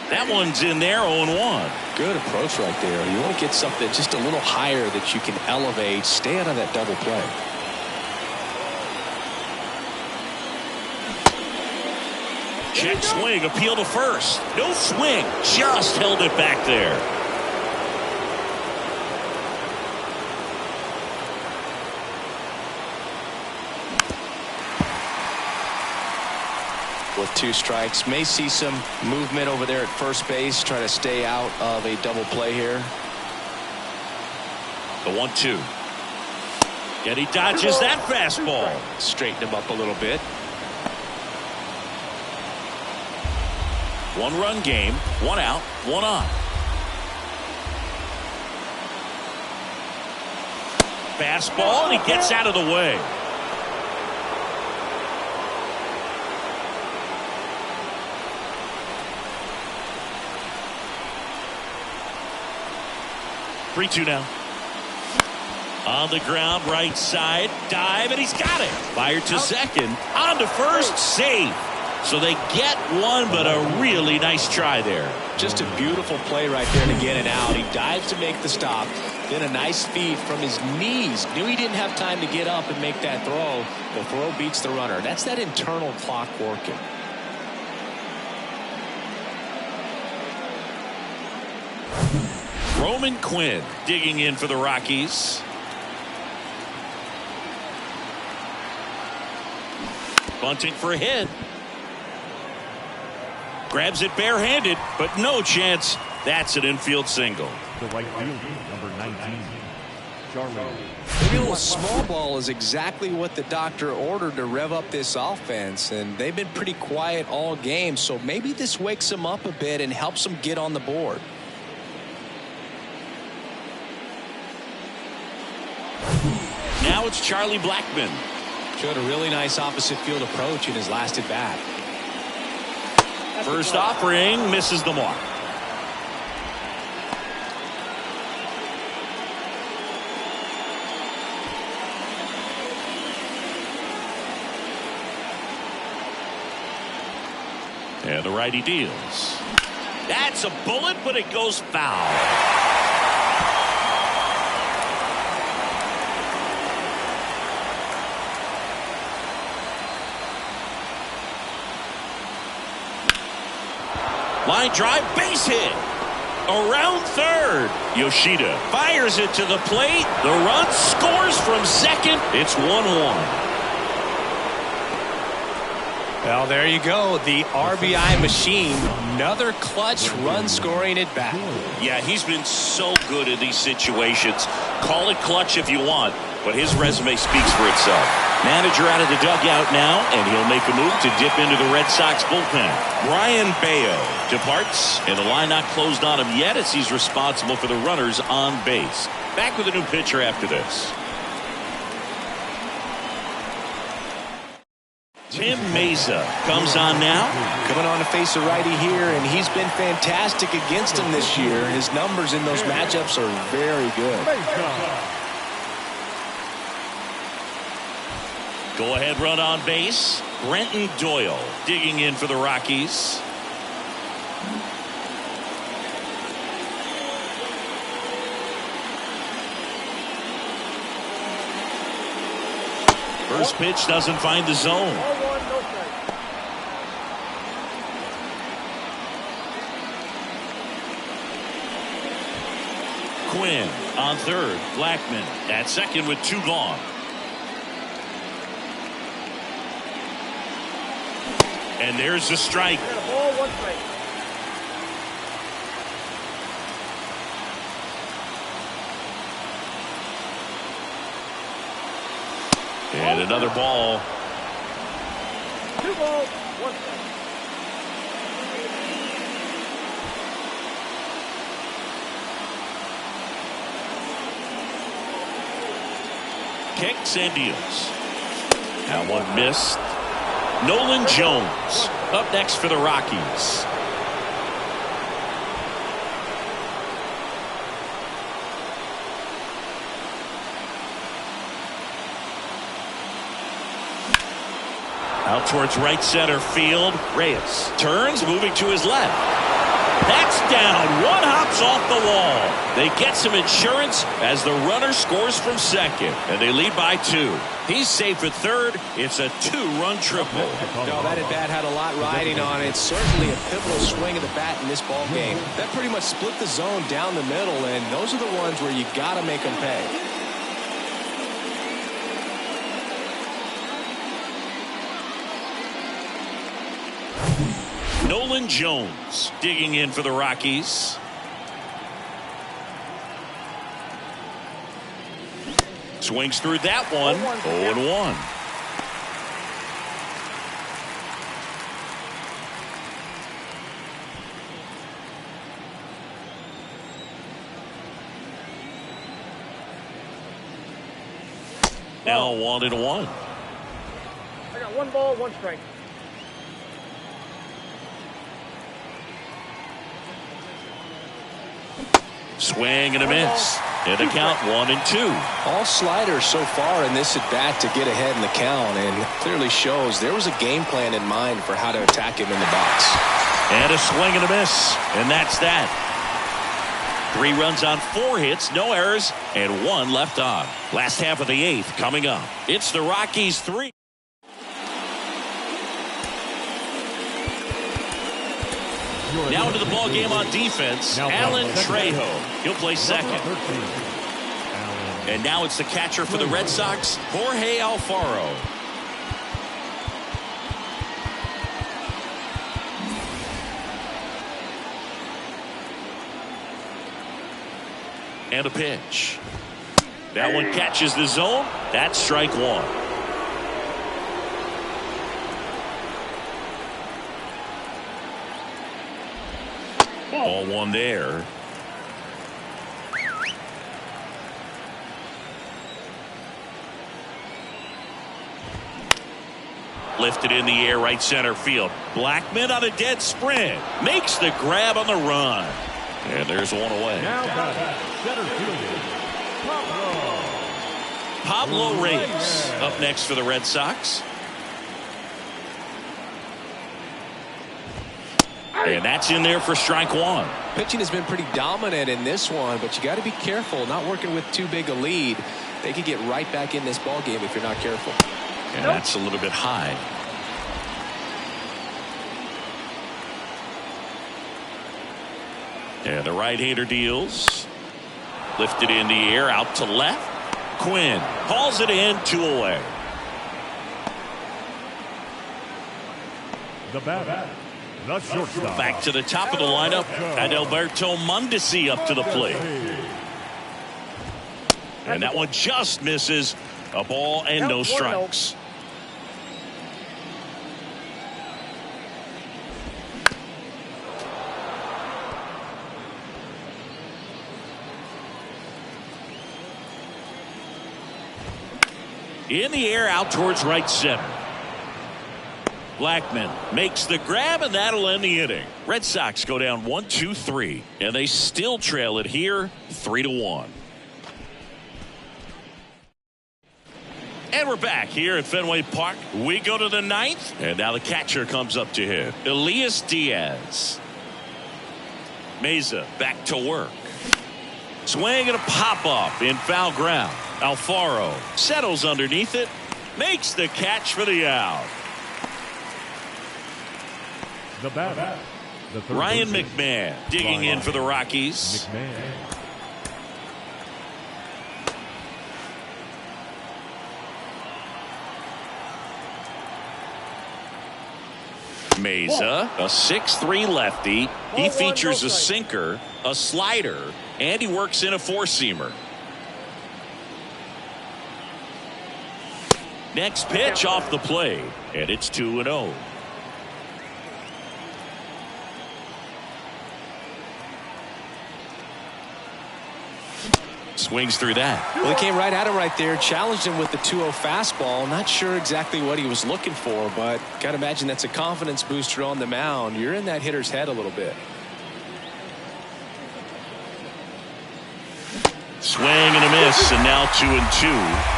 That one's in there, 0-1. Good approach right there. You want to get something just a little higher that you can elevate. Stay out of that double play. Check swing, appeal to first. No swing, just held it back there. With 2 strikes, may see some movement over there at first base. Try to stay out of a double play here. The 1-2. And he dodges that fastball. Straighten him up a little bit. 1-run game, 1 out, 1 on. Fastball, and he gets out of the way. Three, 2 now. On the ground, right side, dive, and he's got it. Fired to second, on to first, save. So they get one, but a really nice try there. Just a beautiful play right there to get it out. He dives to make the stop. Then a nice feed from his knees. Knew he didn't have time to get up and make that throw. The throw beats the runner. That's that internal clock working. Roman Quinn digging in for the Rockies. Bunting for a hit. Grabs it barehanded, but no chance. That's an infield single. The right fielder, number 19, Charlie. Maybe a little small ball is exactly what the doctor ordered to rev up this offense, and they've been pretty quiet all game, so maybe this wakes them up a bit and helps them get on the board. Now it's Charlie Blackmon. Showed a really nice opposite field approach in his last at bat. First offering, misses the mark. And the righty deals. That's a bullet, but it goes foul. Line drive, base hit. Around third. Yoshida fires it to the plate. The run scores from second. It's 1-1. Well, there you go. The RBI machine. Another clutch run scoring at bat. Yeah, he's been so good in these situations. Call it clutch if you want, but his resume speaks for itself. Manager out of the dugout now, and he'll make a move to dip into the Red Sox bullpen. Brian Bayo departs, and the line not closed on him yet as he's responsible for the runners on base. Back with a new pitcher after this. Tim Mesa comes on now. Coming on to face a righty here, and he's been fantastic against him this year. His numbers in those matchups are very good. Go ahead run on base. Brenton Doyle digging in for the Rockies. First pitch doesn't find the zone. Quinn on third. Blackman at second with 2 gone. And there's the strike. And another ball. 2 balls, 1 strike. Kicks and deals. That one missed. Nolan Jones up next for the Rockies. Out towards right center field. Reyes turns, moving to his left. That's down. 1 hops off the wall. They get some insurance as the runner scores from second, and they lead by 2. He's safe at third. It's a 2-run triple. No, that at bat had a lot riding on it. Certainly a pivotal swing of the bat in this ball game. That pretty much split the zone down the middle, and those are the ones where you got to make them pay. Nolan Jones digging in for the Rockies. Swings through that one. 0-1. Now 1-1. I got 1 ball, 1 strike. Swing and a miss. And the count 1-2. All sliders so far in this at bat to get ahead in the count, and clearly shows there was a game plan in mind for how to attack him in the box. And a swing and a miss. And that's that. 3 runs on 4 hits, no errors, and 1 left on. Last half of the 8th coming up. It's the Rockies 3. Now into the ball game on defense. Alan Trejo. He'll play second. And now it's the catcher for the Red Sox, Jorge Alfaro. And a pitch. That one catches the zone. That's strike 1. 0-1 there. Lifted in the air, right center field. Blackman on a dead sprint. Makes the grab on the run. And there's 1 away. Now center fielder, Pablo Reyes up next for the Red Sox. And that's in there for strike 1. Pitching has been pretty dominant in this one, but you got to be careful. Not working with too big a lead. They could get right back in this ball game if you're not careful. And that's a little bit high. And the right-hander deals. Lifted in the air, out to left. Quinn hauls it in, 2 away. the batter, the shortstop. Back to the top of the lineup, Adalberto Mondesi up to the plate. And that one just misses. A ball and no strikes. In the air, out towards right center. Blackman makes the grab, and that'll end the inning. Red Sox go down 1-2-3, and they still trail it here 3-1. And we're back here at Fenway Park. We go to the ninth, and now the catcher comes up to hit. Elias Diaz. Meza back to work. Swing and a pop-up in foul ground. Alfaro settles underneath it, makes the catch for the out. The batter, the third Ryan baseman, McMahon digging in for the Rockies. Meza, a 6'3" lefty. He features a sinker, a slider, and he works in a four-seamer. Next pitch off the plate, and it's 2-0. Swings through that. Well, he came right at him right there, challenged him with the 2-0 fastball. Not sure exactly what he was looking for, but got to imagine that's a confidence booster on the mound. You're in that hitter's head a little bit. Swing and a miss, and now 2-2.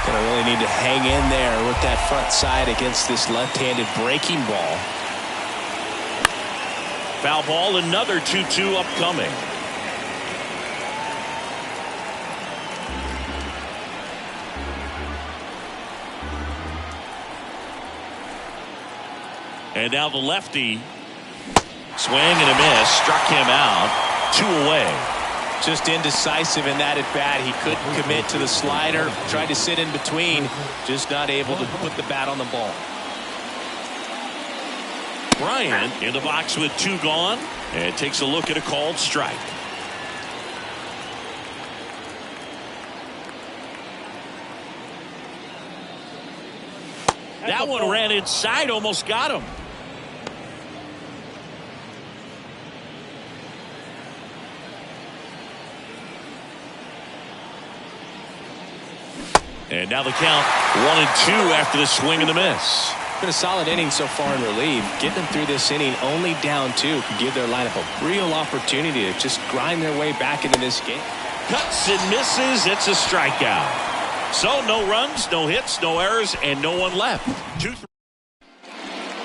Gonna really need to hang in there with that front side against this left-handed breaking ball. Foul ball, another 2-2 upcoming. And now the lefty. Swing and a miss. Struck him out. 2 away. Just indecisive in that at bat. He couldn't commit to the slider. Tried to sit in between. Just not able to put the bat on the ball. Bryant in the box with 2 gone. And takes a look at a called strike. That one ran inside. Almost got him. And now the count 1-2 after the swing and the miss. Been a solid inning so far in relief. Getting them through this inning only down 2 could give their lineup a real opportunity to just grind their way back into this game. Cuts and misses. It's a strikeout. So no runs, no hits, no errors, and no one left. 2-3.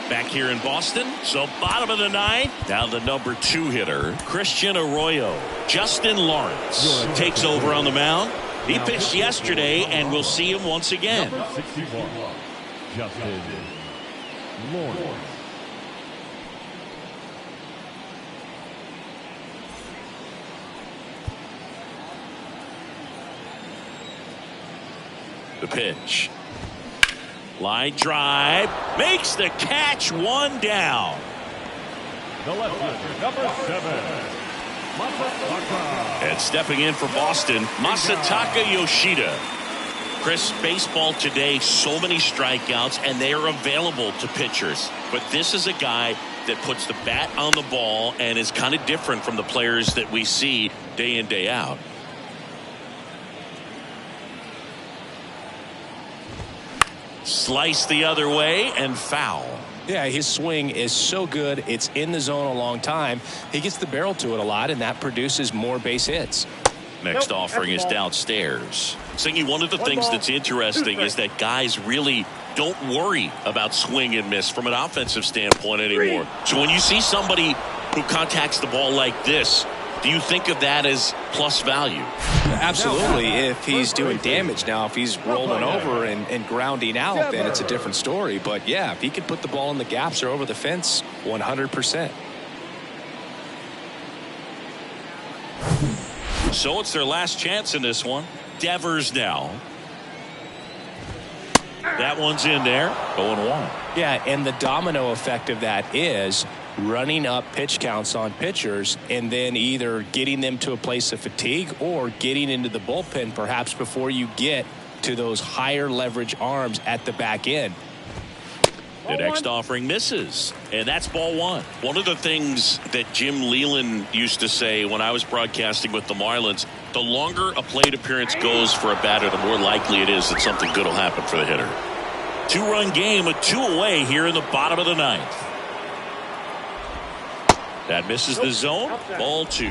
Back here in Boston. So bottom of the ninth. Now the number 2 hitter, Christian Arroyo. Justin Lawrence takes over on the mound. He pitched yesterday, and we'll see him once again. Number 61, Justin Lawrence. The pitch. Line drive. Makes the catch. 1 down. The left, number 7. And stepping in for Boston, Masataka Yoshida. Chris, baseball today, so many strikeouts, and they are available to pitchers. But this is a guy that puts the bat on the ball and is kind of different from the players that we see day in, day out. Slice the other way and foul. Yeah, his swing is so good. It's in the zone a long time. He gets the barrel to it a lot, and that produces more base hits. Next offering is downstairs. Singy, one of the things that's interesting is that guys really don't worry about swing and miss from an offensive standpoint anymore. So when you see somebody who contacts the ball like this, do you think of that as plus value? Absolutely, if he's doing damage. Now, if he's rolling over and grounding out, then it's a different story. But, yeah, if he can put the ball in the gaps or over the fence, 100%. So it's their last chance in this one. Devers now. That one's in there. 0-1. Yeah, and the domino effect of that is running up pitch counts on pitchers and then either getting them to a place of fatigue or getting into the bullpen perhaps before you get to those higher leverage arms at the back end. The next offering misses, and that's ball 1. One of the things that Jim Leyland used to say when I was broadcasting with the Marlins, the longer a plate appearance goes for a batter, the more likely it is that something good will happen for the hitter. Two-run game with 2 away here in the bottom of the 9th. That misses the zone. Ball 2.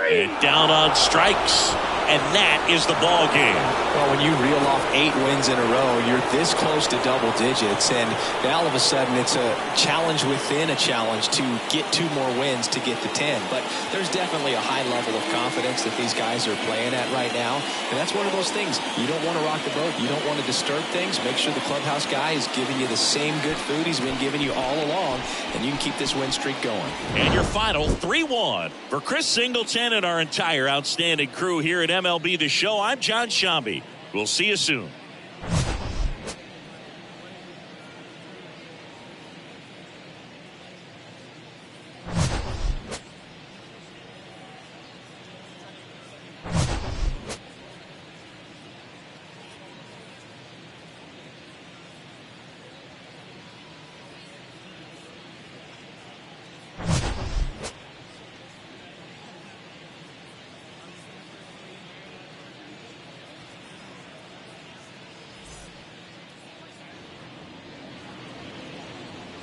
And down on strikes. And that is the ball game. Well, when you reel off 8 wins in a row, you're this close to double digits, and now all of a sudden it's a challenge within a challenge to get 2 more wins to get to 10. But there's definitely a high level of confidence that these guys are playing at right now, and that's one of those things. You don't want to rock the boat. You don't want to disturb things. Make sure the clubhouse guy is giving you the same good food he's been giving you all along, and you can keep this win streak going. And your final 3-1 for Chris Singleton and our entire outstanding crew here at MLB The Show. I'm John Shambi. We'll see you soon.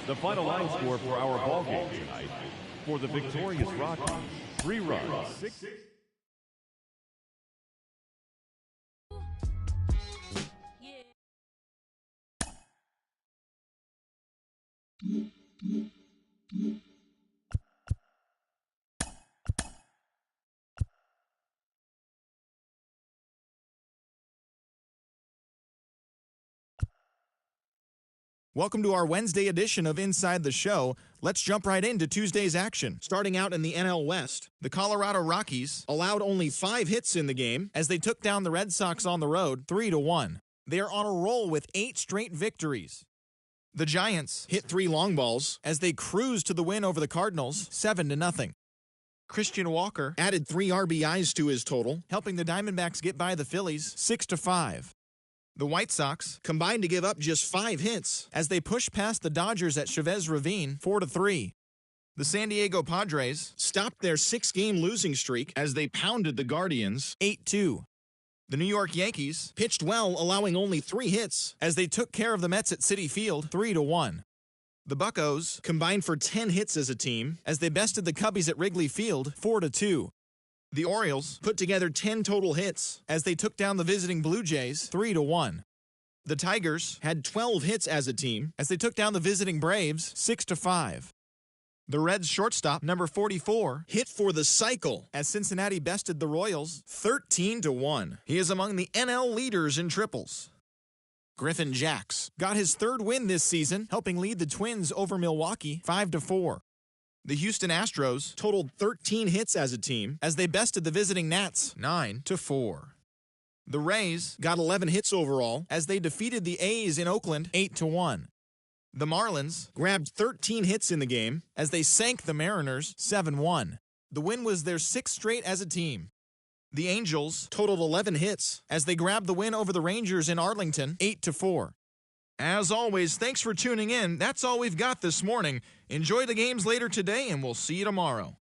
The final line score for our ball game tonight: for the victorious Rockies, 3 runs, 6. Welcome to our Wednesday edition of Inside the Show. Let's jump right into Tuesday's action. Starting out in the NL West, the Colorado Rockies allowed only 5 hits in the game as they took down the Red Sox on the road 3-1. They are on a roll with 8 straight victories. The Giants hit 3 long balls as they cruised to the win over the Cardinals 7-0. Christian Walker added 3 RBIs to his total, helping the Diamondbacks get by the Phillies 6-5. The White Sox combined to give up just 5 hits as they pushed past the Dodgers at Chavez Ravine 4-3. The San Diego Padres stopped their 6-game losing streak as they pounded the Guardians 8-2. The New York Yankees pitched well, allowing only 3 hits as they took care of the Mets at Citi Field 3-1. The Buccos combined for 10 hits as a team as they bested the Cubbies at Wrigley Field 4-2. The Orioles put together 10 total hits as they took down the visiting Blue Jays 3-1. The Tigers had 12 hits as a team as they took down the visiting Braves 6-5. The Reds shortstop, number 44, hit for the cycle as Cincinnati bested the Royals 13-1. He is among the NL leaders in triples. Griffin Jax got his 3rd win this season, helping lead the Twins over Milwaukee 5-4. The Houston Astros totaled 13 hits as a team as they bested the visiting Nats 9-4. The Rays got 11 hits overall as they defeated the A's in Oakland 8-1. The Marlins grabbed 13 hits in the game as they sank the Mariners 7-1. The win was their 6th straight as a team. The Angels totaled 11 hits as they grabbed the win over the Rangers in Arlington 8-4. As always, thanks for tuning in. That's all we've got this morning. Enjoy the games later today, and we'll see you tomorrow.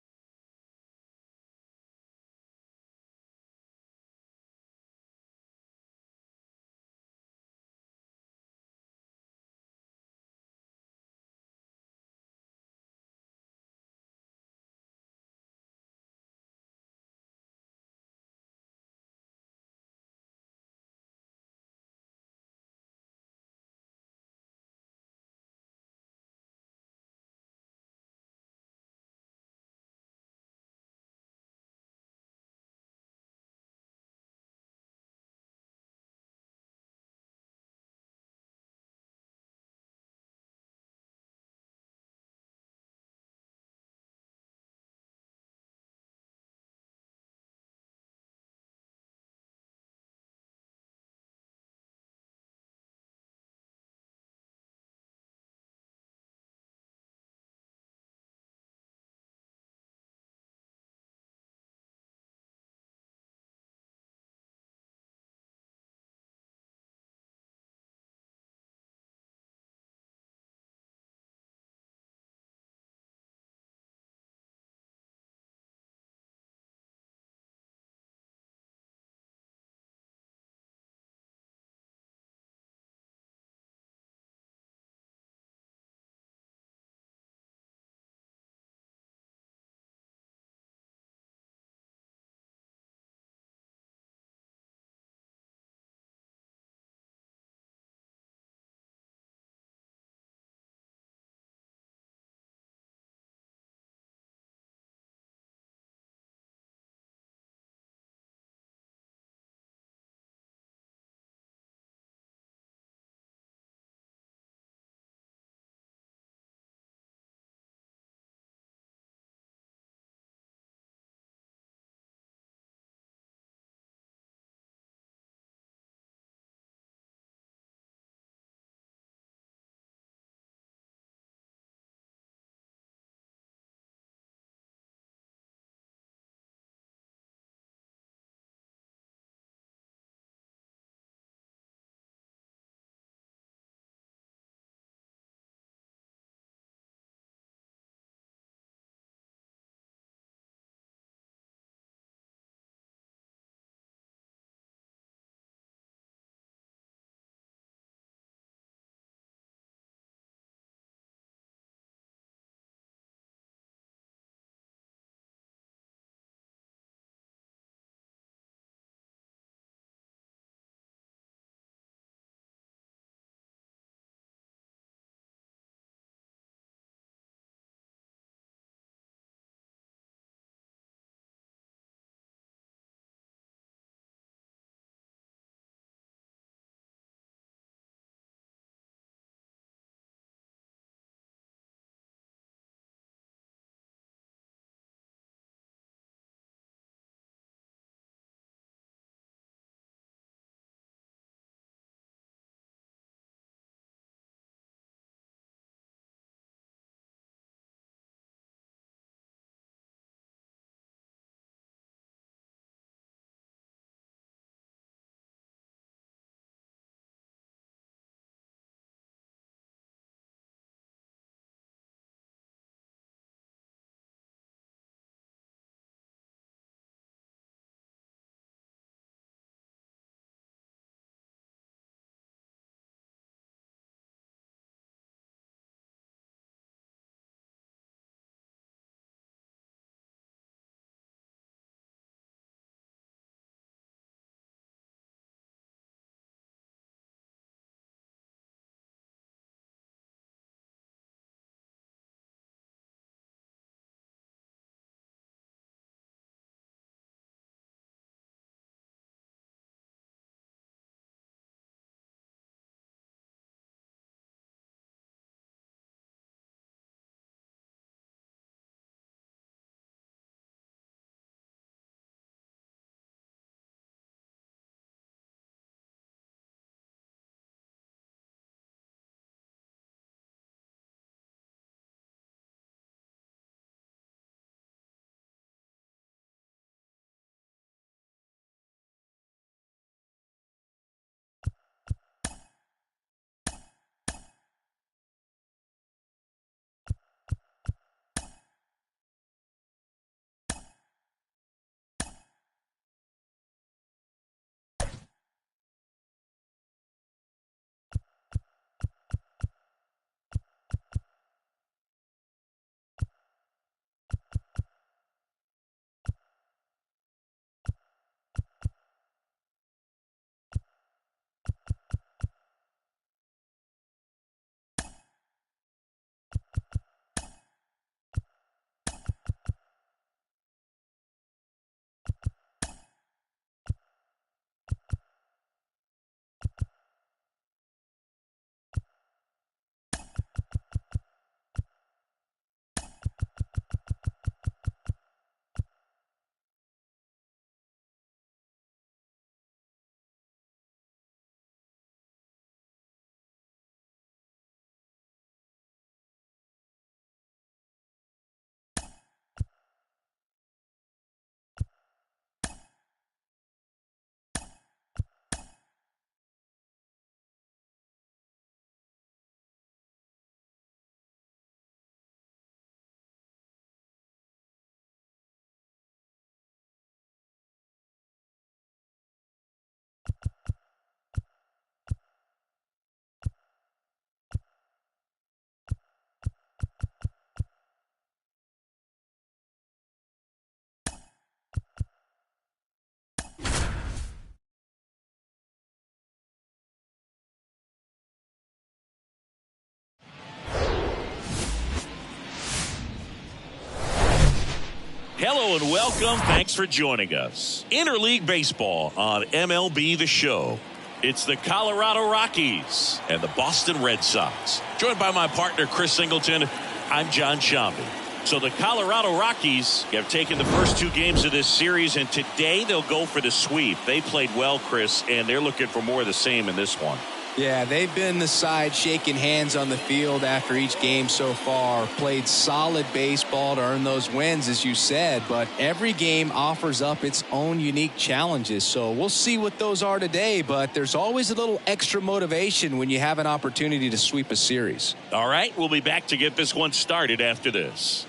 Hello and welcome. Thanks for joining us. Interleague Baseball on MLB The Show. It's the Colorado Rockies and the Boston Red Sox. Joined by my partner, Chris Singleton, I'm John Shambi. So the Colorado Rockies have taken the first 2 games of this series, and today they'll go for the sweep. They played well, Chris, and they're looking for more of the same in this one. Yeah, they've been the side shaking hands on the field after each game so far. Played solid baseball to earn those wins, as you said, but every game offers up its own unique challenges. So we'll see what those are today, but there's always a little extra motivation when you have an opportunity to sweep a series. All right, we'll be back to get this one started after this.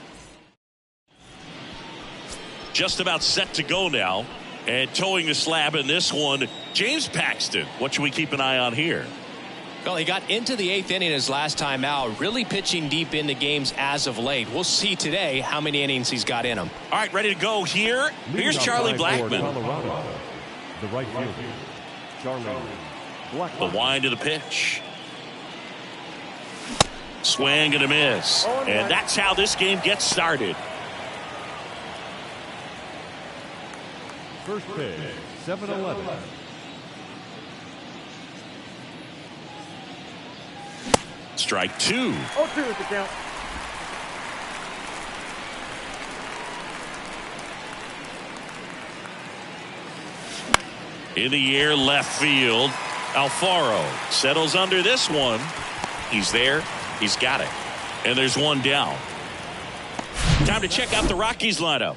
Just about set to go now. And towing the slab in this one, James Paxton. What should we keep an eye on here? Well, he got into the 8th inning his last time out, really pitching deep into games as of late. We'll see today how many innings he's got in him. All right, ready to go here. Here's Charlie Blackmon. Colorado, the right fielder, Charlie Blackmon. The wind of the pitch. Swing and a miss. And that's how this game gets started. First pitch, 7-11. Strike 2. 0-2 is the count. In the air, left field. Alfaro settles under this one. He's there. He's got it. And there's one down. Time to check out the Rockies lineup.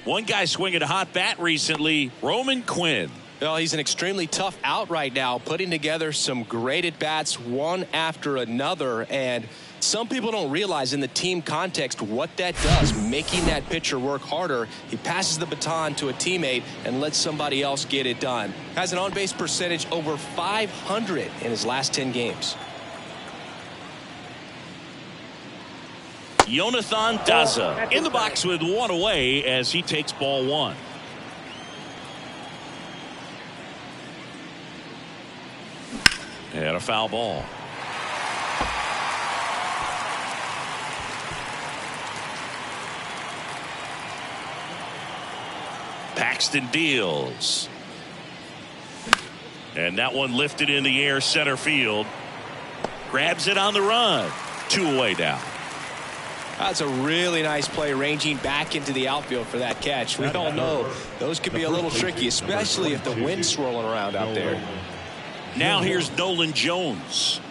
One guy swinging a hot bat recently, Roman Quinn. Well, he's an extremely tough out right now, putting together some great at-bats one after another. And some people don't realize in the team context what that does, making that pitcher work harder. He passes the baton to a teammate and lets somebody else get it done. Has an on-base percentage over 500 in his last 10 games. Jonathan Daza in the box with one away as he takes ball 1. And a foul ball. Paxton deals. And that one lifted in the air center field. Grabs it on the run. 2 away now. That's a really nice play, ranging back into the outfield for that catch. We all know those could be a little tricky, especially if the wind's swirling around out there. Now here's Nolan Jones.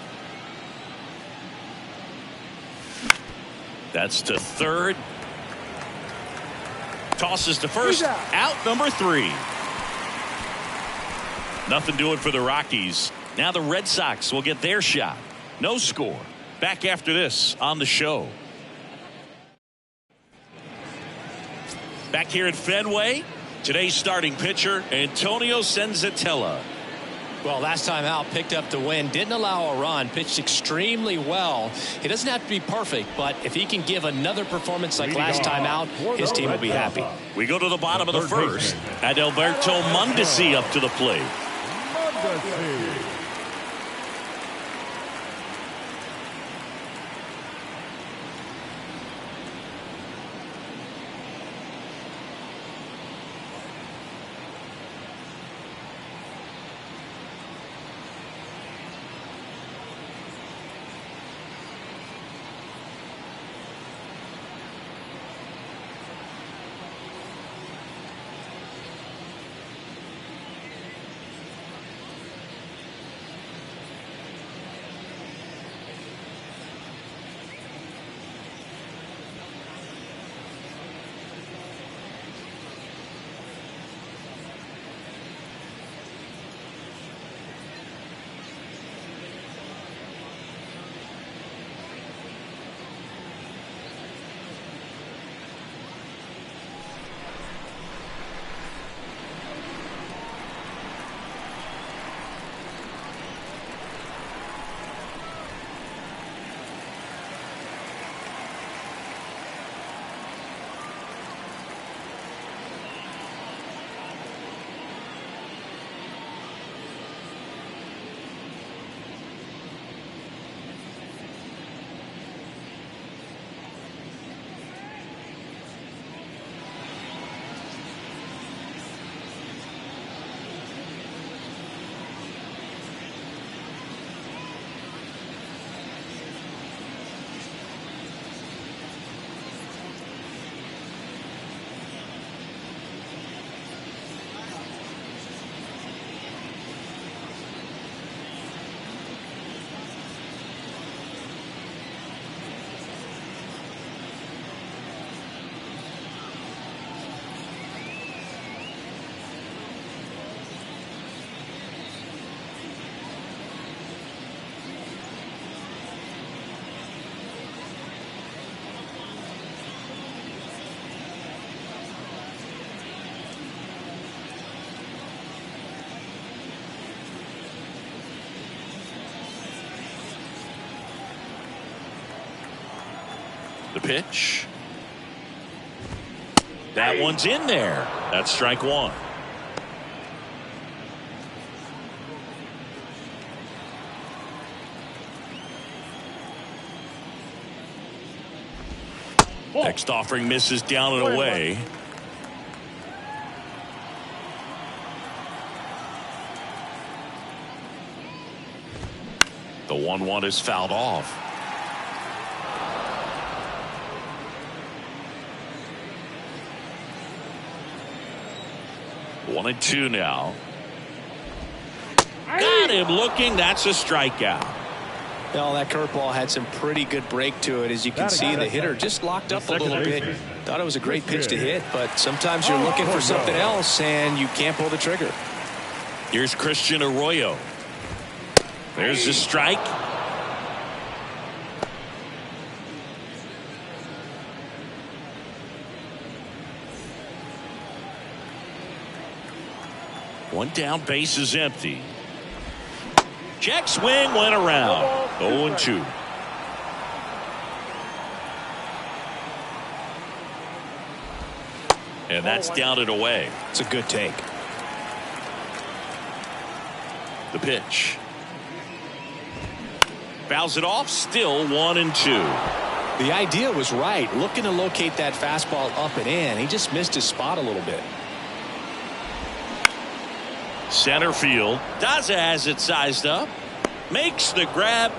That's to third. Tosses to first. Out number 3. Nothing doing for the Rockies. Now the Red Sox will get their shot. No score. Back after this on the show. Back here at Fenway, today's starting pitcher, Antonio Senzatella. Well, last time out, picked up the win, didn't allow a run, pitched extremly well. He doesn't have to be perfect, but if he can give another performance like last time out, his team will be happy. We go to the bottom of the first. Adalberto Mondesi up to the plate. The pitch. That one's in there. That's strike one. Next offering misses down and away. The 1-1 is fouled off. One and two now. Got him looking. That's a strikeout. Well, that curveball had some pretty good break to it. As you can see, the hitter just locked up a little bit. Thought it was a great pitch to hit, but sometimes you're looking for something else and you can't pull the trigger. Here's Christian Arroyo. There's the strike. One down, base is empty. Check swing went around. 0-2. And that's down and away. It's a good take. The pitch. Fouls it off. Still 1-2. The idea was right. Looking to locate that fastball up and in. He just missed his spot a little bit. Center field. Daza has it sized up. Makes the grab.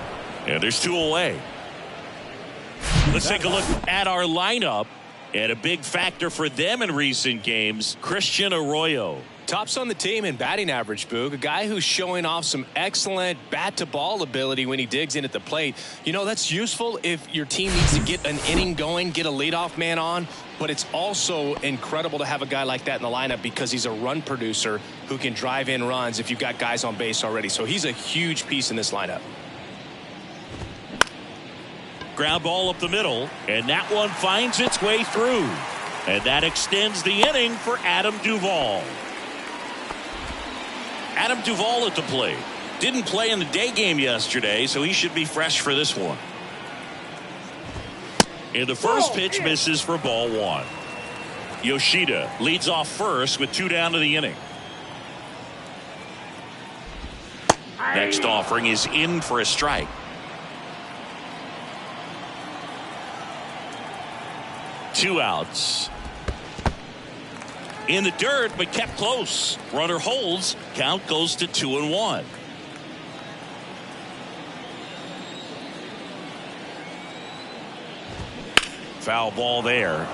And there's two away. Let's take a look at our lineup. And a big factor for them in recent games, Christian Arroyo. Tops on the team in batting average, Boog. A guy who's showing off some excellent bat-to-ball ability when he digs in at the plate. You know, that's useful if your team needs to get an inning going, get a leadoff man on. But it's also incredible to have a guy like that in the lineup because he's a run producer who can drive in runs if you've got guys on base already. So he's a huge piece in this lineup. Ground ball up the middle, and that one finds its way through. And that extends the inning for Adam Duvall. Adam Duvall at the plate. Didn't play in the day game yesterday, so he should be fresh for this one. And the first pitch misses for ball one. Yoshida leads off first with two down to the inning. Next offering is in for a strike. Two outs. In the dirt, but kept close. Runner holds. Count goes to 2-1. Foul ball there.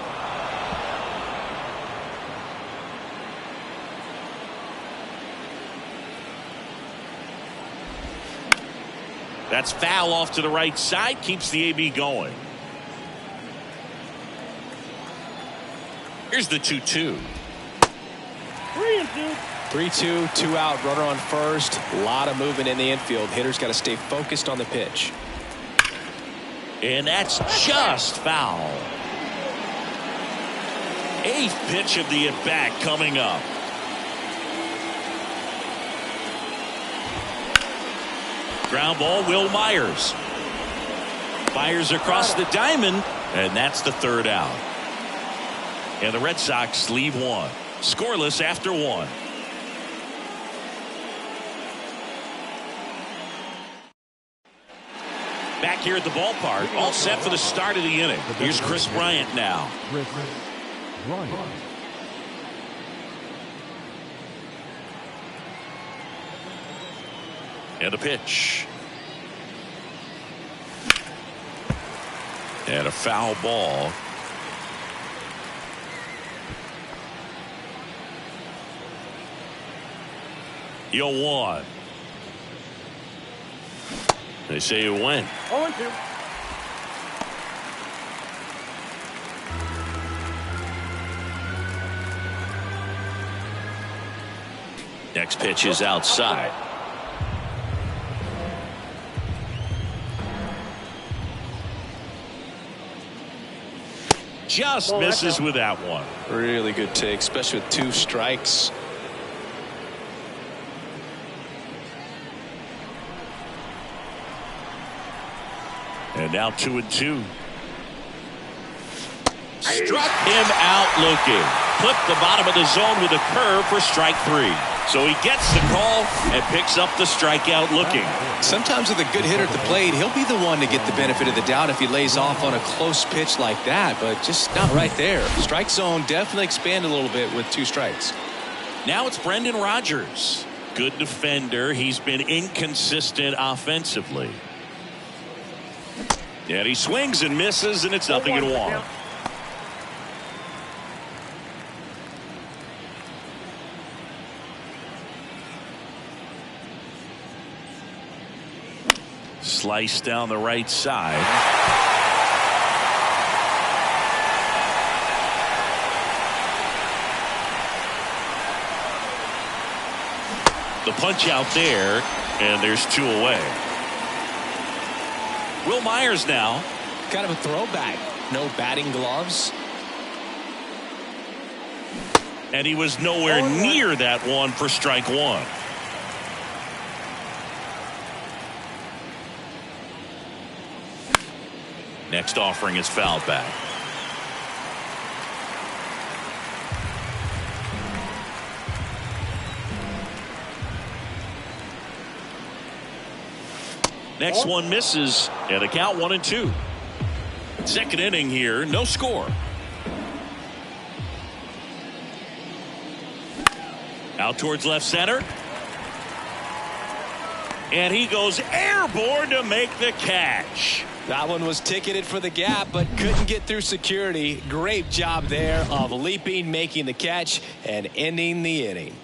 That's foul off to the right side. Keeps the AB going. Here's the 2-2. 3-2. 3-2, two out, runner on first. A lot of movement in the infield. Hitter's got to stay focused on the pitch. And that's just foul. Eighth pitch of the at-bat coming up. Ground ball, Will Myers. Fires across the diamond, and that's the third out. And the Red Sox leave one. Scoreless after one. Back here at the ballpark, all set for the start of the inning. Here's Chris Bryant now. Chris Bryant. And a pitch. And a foul ball. You won. They say you win. 0-2. Next pitch is outside. Just misses with that one. Really good take, especially with two strikes. And now 2-2. Struck him out looking. Clipped the bottom of the zone with a curve for strike 3. So he gets the call and picks up the strikeout looking. Sometimes with a good hitter at the plate, he'll be the one to get the benefit of the doubt if he lays off on a close pitch like that, but just not right there. Strike zone definitely expanded a little bit with 2 strikes. Now it's Brendan Rodgers. Good defender. He's been inconsistent offensively. And he swings and misses, and it's 0-1. Slice down the right side. The punch out there, and there's 2 away. Will Myers now. Kind of a throwback. No batting gloves. And he was nowhere near that one for strike 1. Next offering is fouled back. Next one misses, and the count 1-2. Second inning here, no score. Out towards left center. And he goes airborne to make the catch. That one was ticketed for the gap, but couldn't get through security. Great job there of leaping, making the catch, and ending the inning.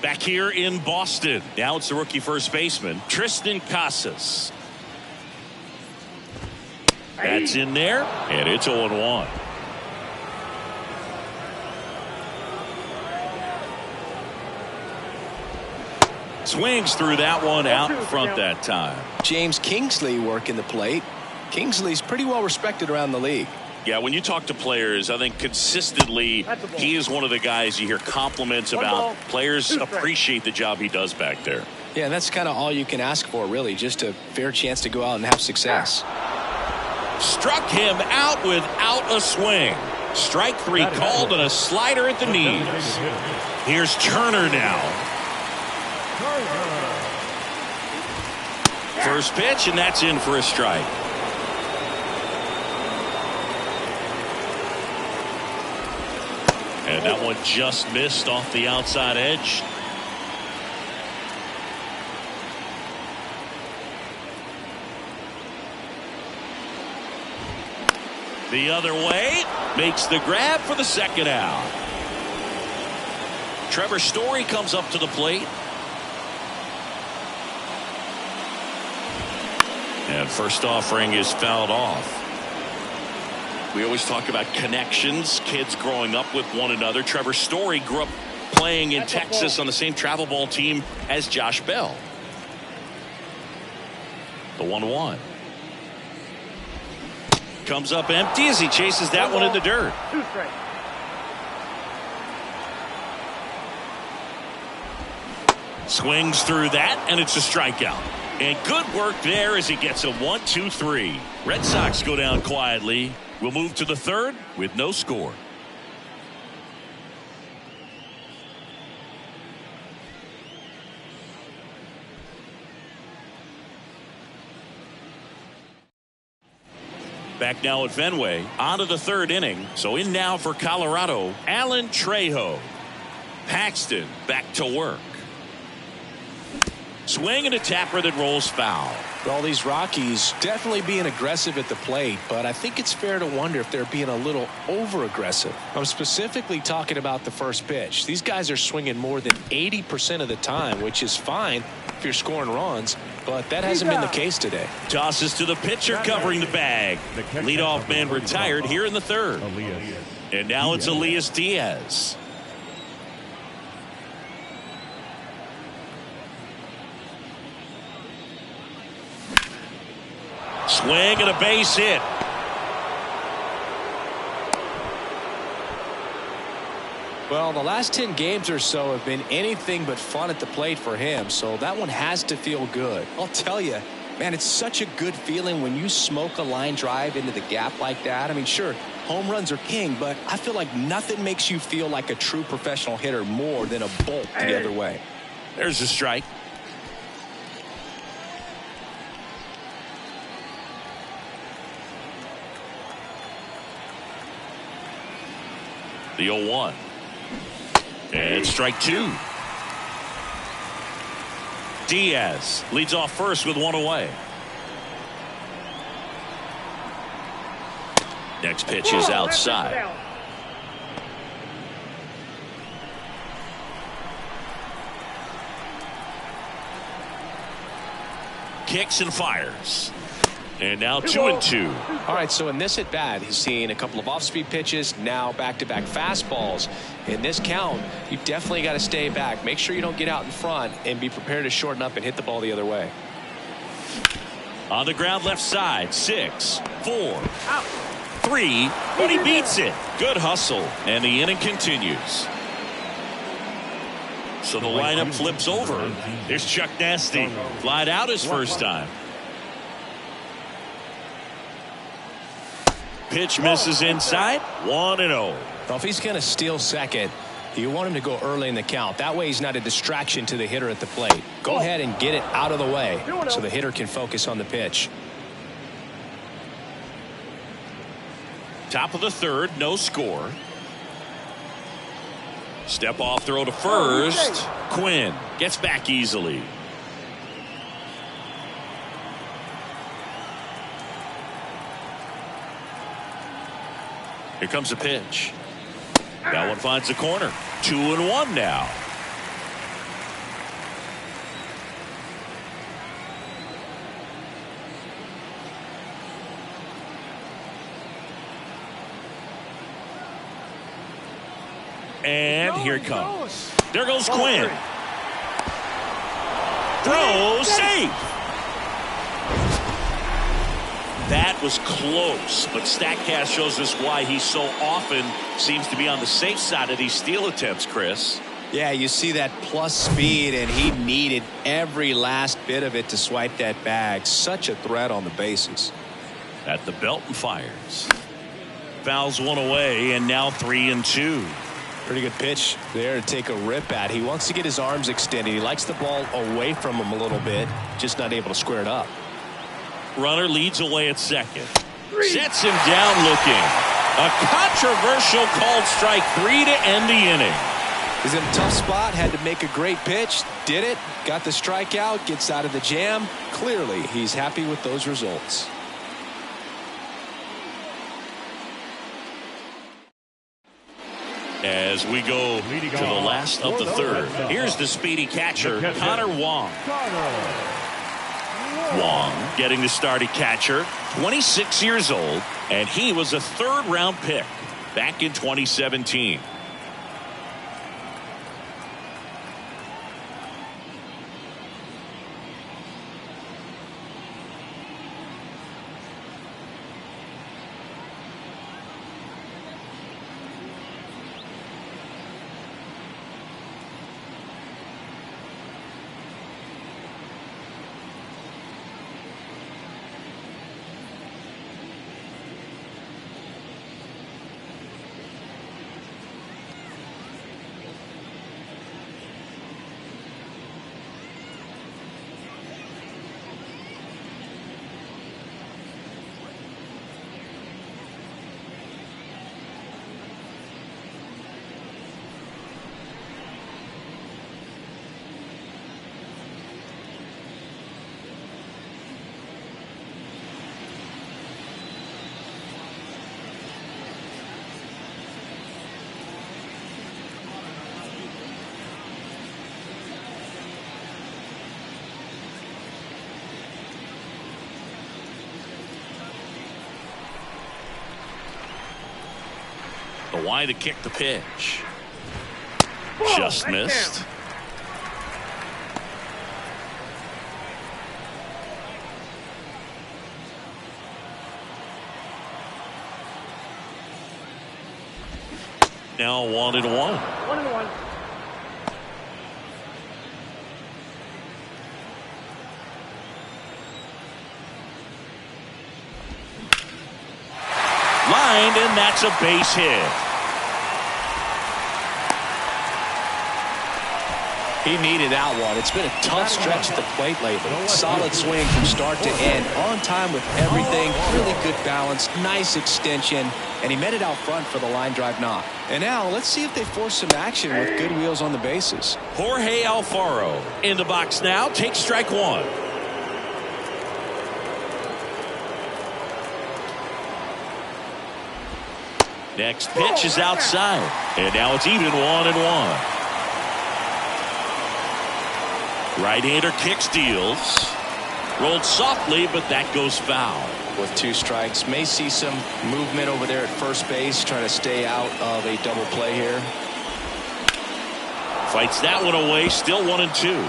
Back here in Boston. Now it's the rookie first baseman, Triston Casas. That's in there, and it's 0-1. Swings through that one out in front that time. James Kingsley working the plate. Kingsley's pretty well respected around the league. Yeah, when you talk to players, I think consistently he is one of the guys you hear compliments about. Players appreciate the job he does back there. Yeah, and that's kind of all you can ask for, really, just a fair chance to go out and have success. Struck him out without a swing. Strike 3 called and a slider at the knees. Here's Turner now. First pitch, and that's in for a strike. And that one just missed off the outside edge. The other way, makes the grab for the second out. Trevor Story comes up to the plate. And first offering is fouled off. We always talk about connections, kids growing up with one another. Trevor Story grew up playing in Texas on the same travel ball team as Josh Bell. The 1-1. Comes up empty as he chases that one in the dirt. 2 strikes. Swings through that, and it's a strikeout. And good work there as he gets a 1-2-3. Red Sox go down quietly. We'll move to the third with no score. Back now at Fenway. On to the third inning. So in now for Colorado, Alan Trejo. Paxton back to work. Swing and a tapper that rolls foul. Well, these Rockies definitely being aggressive at the plate, but I think it's fair to wonder if they're being a little over-aggressive. I'm specifically talking about the first pitch. These guys are swinging more than 80% of the time, which is fine if you're scoring runs, but that hasn't been the case today. Tosses to the pitcher covering the bag. Leadoff man retired here in the third. And now it's Elias Diaz. Swing and a base hit. Well, the last 10 games or so have been anything but fun at the plate for him, so that one has to feel good. I'll tell you, Man, it's such a good feeling when you smoke a line drive into the gap like that. I mean, sure, home runs are king, but I feel like nothing makes you feel like a true professional hitter more than a bolt the other way. There's a strike. The 0-1. And strike two. Diaz leads off first with one away. Next pitch is outside. Kicks and fires. And now 2-2. All right, so in this at bat, he's seen a couple of off-speed pitches, now back-to-back fastballs. In this count, you definitely got to stay back. Make sure you don't get out in front and be prepared to shorten up and hit the ball the other way. On the ground left side, 6, 4, 3, but he beats it. Good hustle, and the inning continues. So the lineup flips over. Here's Chuck Nasty. Flied out his first time. Pitch misses inside. 1-0. Well, if he's going to steal second, you want him to go early in the count. That way he's not a distraction to the hitter at the plate. Go ahead and get it out of the way so the hitter can focus on the pitch. Top of the third, no score. Step off throw to first. Quinn gets back easily. Here comes a pitch. That one finds the corner. 2-1 now. And here it comes. There goes Quinn. Throw safe. That was close, but StatCast shows us why he so often seems to be on the safe side of these steal attempts, Chris. Yeah, you see that plus speed, and he needed every last bit of it to swipe that bag. Such a threat on the bases. At the belt and fires. Fouls one away, and now 3-2. Pretty good pitch there to take a rip at. He wants to get his arms extended. He likes the ball away from him a little bit, just not able to square it up. Runner leads away at second. Sets him down looking. A controversial called strike 3 to end the inning. He's in a tough spot, had to make a great pitch, did it, got the strikeout, gets out of the jam. Clearly, he's happy with those results. As we go to the last of the third, here's the speedy catcher, Connor Wong. Wong getting the start at catcher, 26 years old, and he was a third-round pick back in 2017. Why to kick the pitch? Just missed. Now 1-1. 1-1. behind, and that's a base hit. He needed that one. It's been a tough stretch at the plate lately. Solid swing from start to end. On time with everything. Really good balance. Nice extension. And he met it out front for the line drive knock. And now let's see if they force some action with good wheels on the bases. Jorge Alfaro in the box now. Takes strike one. Next pitch is outside. And now it's even 1-1. Right-hander kicks, deals. Rolled softly, but that goes foul. With 2 strikes, may see some movement over there at first base, trying to stay out of a double play here. Fights that one away, still 1-2.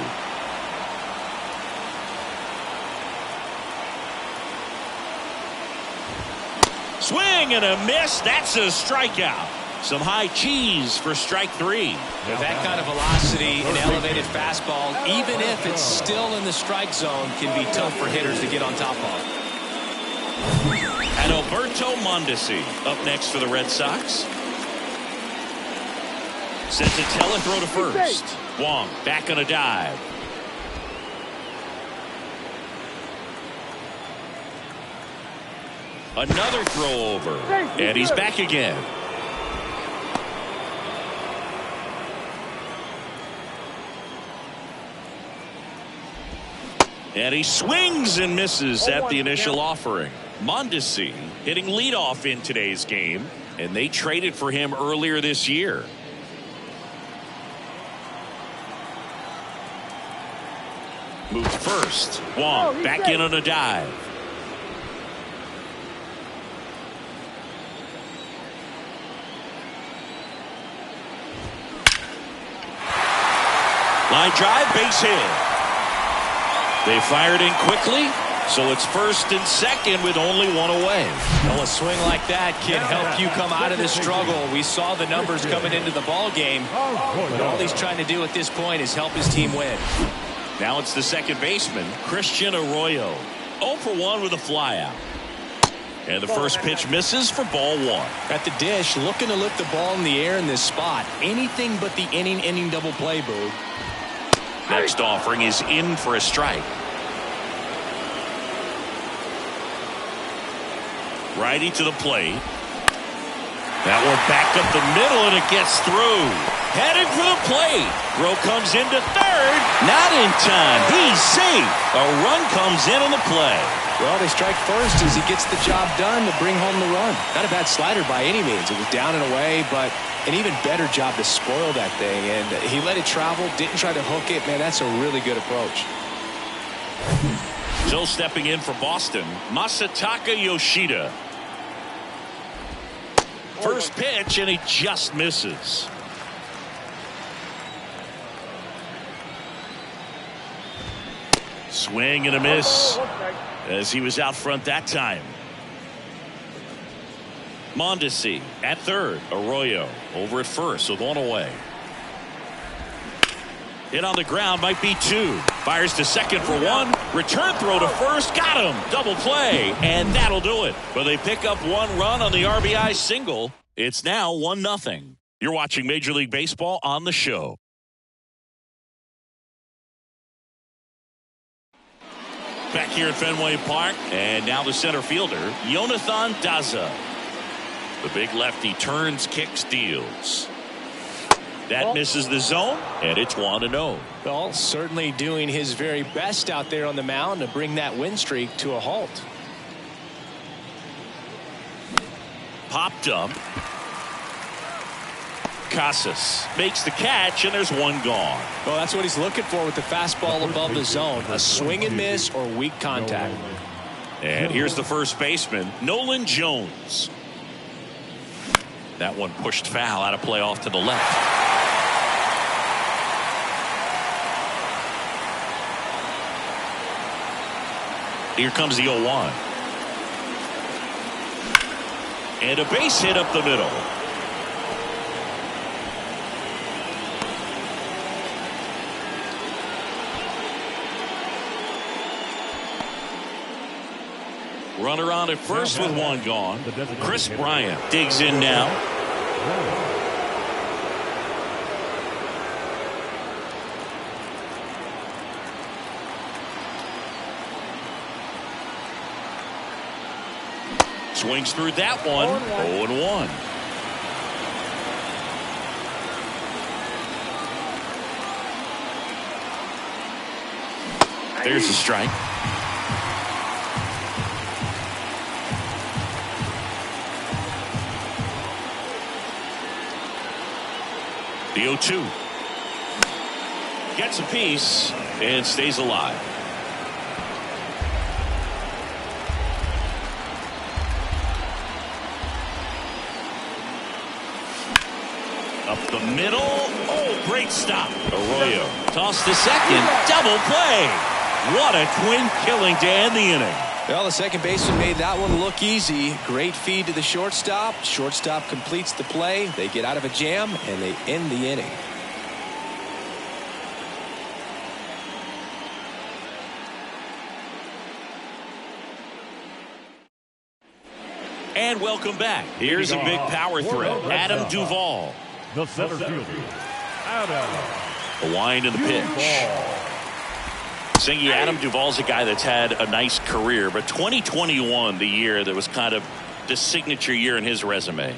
Swing and a miss. That's a strikeout. Some high cheese for strike 3. With that kind of velocity and elevated fastball, even if it's still in the strike zone, can be tough for hitters to get on top of. And Alberto Mondesi up next for the Red Sox. Senzatella throw to first. Wong back on a dive. Another throw over. And he's back again. And he swings and misses at the initial offering. Mondesi hitting leadoff in today's game, and they traded for him earlier this year. Moved first. Wong back in on a dive. Line drive, base hit. They fired in quickly, so it's first and second with only one away. Well, a swing like that can help you come out of this struggle. We saw the numbers coming into the ball game, but all he's trying to do at this point is help his team win. Now it's the second baseman, Christian Arroyo. 0 for 1 with a flyout. And the first pitch misses for ball 1. At the dish, looking to lift the ball in the air in this spot. Anything but the inning double play, Boog. Next offering is in for a strike. Righty to the plate. That one back up the middle, and it gets through. Headed for the plate. Throw comes into third. Not in time. He's safe. A run comes in on the play. Well, they strike first as he gets the job done to bring home the run. Not a bad slider by any means. It was down and away, but an even better job to spoil that thing. And he let it travel, didn't try to hook it. Man, that's a really good approach. Still stepping in for Boston, Masataka Yoshida. First pitch, and he just misses. Swing and a miss as he was out front that time. Mondesi at third. Arroyo over at first with 1 away. Hit on the ground, might be 2. Fires to second for 1. Return throw to first. Got him. Double play. And that'll do it. But they pick up 1 run on the RBI single. It's now 1-0. You're watching Major League Baseball on the show. Back here at Fenway Park. And now the center fielder, Jonathan Daza. The big lefty turns, kicks, deals. That misses the zone, and it's 1-0. Well, certainly doing his very best out there on the mound to bring that win streak to a halt. Popped up. Casas makes the catch, and there's 1 gone. Well, that's what he's looking for with the fastball above the zone. A swing and miss or weak contact. And here's the first baseman, Nolan Jones. That one pushed foul, out of play off to the left. Here comes the 0-1. And a base hit up the middle. Runner on at first with one gone. Chris Bryant digs in now. Swings through that one. 0-1. There's a strike. The 0-2. Gets a piece and stays alive. Up the middle. Oh, great stop. Arroyo tossed to second. Double play. What a twin killing to end the inning. Well, the second baseman made that one look easy. Great feed to the shortstop. Shortstop completes the play. They get out of a jam, and they end the inning. And welcome back. Here's a big power threat. Adam Duvall. The center fielder, Adam. A wind in the pitch. Singy, Adam Duvall's a guy that's had a nice career, but 2021, the year that was kind of the signature year in his resume.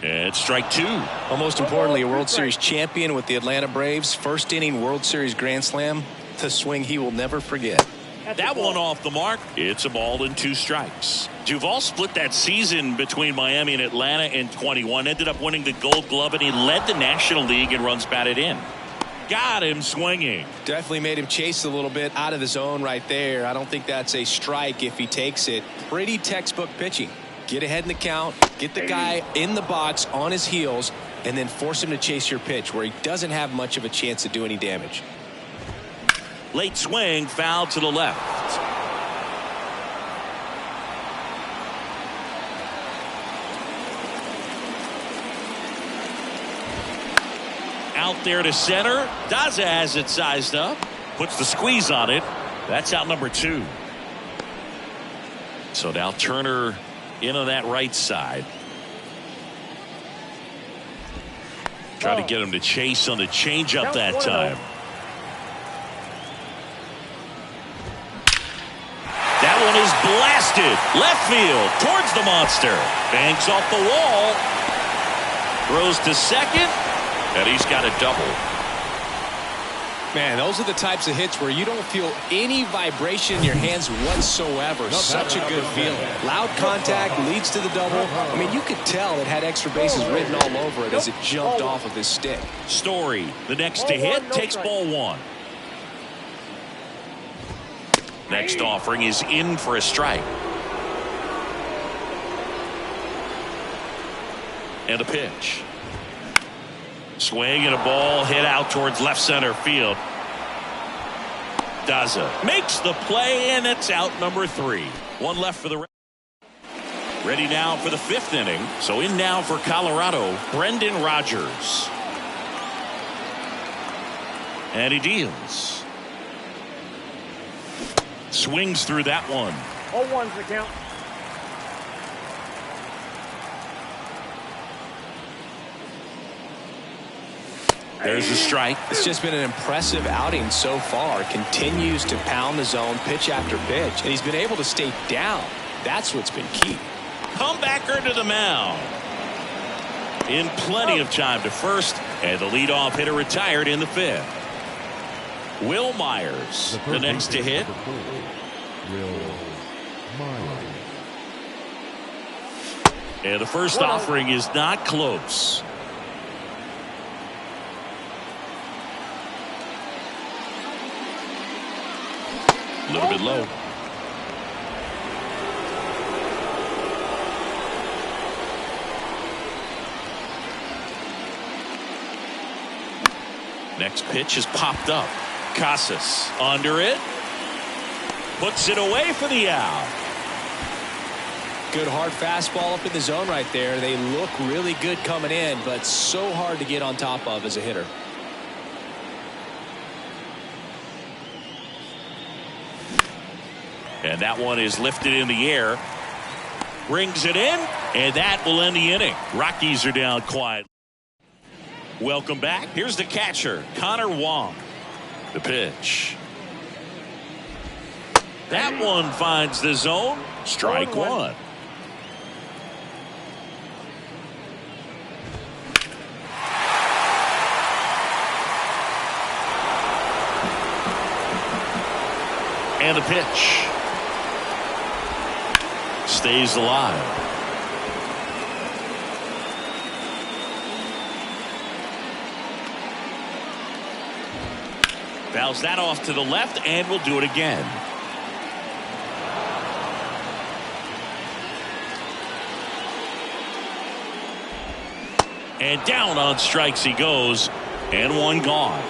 And strike two. Well, most importantly, a World Series champion with the Atlanta Braves. First inning World Series Grand Slam. The swing he will never forget. That one off the mark. It's a ball and 2 strikes. Duvall split that season between Miami and Atlanta in 21. Ended up winning the Gold Glove, and he led the National League in runs batted in. Got him swinging. Definitely made him chase a little bit out of the zone right there. I don't think that's a strike if he takes it. Pretty textbook pitching. Get ahead in the count, get the guy in the box on his heels, and then force him to chase your pitch where he doesn't have much of a chance to do any damage. Late swing, foul to the left. Out there to center. Daza has it sized up. Puts the squeeze on it. That's out number 2. So now Turner in on that right side. Try to get him to chase on the changeup that time. That one is blasted. Left field towards the monster. Bangs off the wall. Throws to second. And he's got a double. Man, those are the types of hits where you don't feel any vibration in your hands whatsoever. Such a good feeling. Loud contact leads to the double. I mean, you could tell it had extra bases written all over it as it jumped off of his stick. Story, the next to hit, takes ball 1. Next offering is in for a strike. And a pitch. Swing and a ball hit out towards left center field. Daza makes the play, and it's out number 3. 1 left for the. Ready now for the 5th inning. So in now for Colorado, Brendan Rodgers. And he deals. Swings through that one. 0-1's the count. There's a strike. It's just been an impressive outing so far. Continues to pound the zone pitch after pitch, and he's been able to stay down. That's what's been key. Comebacker to the mound. In plenty of time to first, and the leadoff hitter retired in the 5th. Will Myers, the next to hit. Will Myers. And the first offering is not close. A little bit low. Next pitch is popped up. Casas under it. Puts it away for the out. Good hard fastball up in the zone right there. They look really good coming in, but so hard to get on top of as a hitter. And that one is lifted in the air. Brings it in, and that will end the inning. Rockies are down quiet. Welcome back. Here's the catcher, Connor Wong. The pitch. That one finds the zone. Strike one. And the pitch. Stays alive. Fouls that off to the left, and we'll do it again. And down on strikes he goes, and one gone.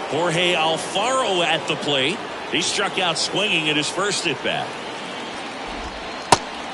Jorge Alfaro at the plate. He struck out swinging at his first at bat.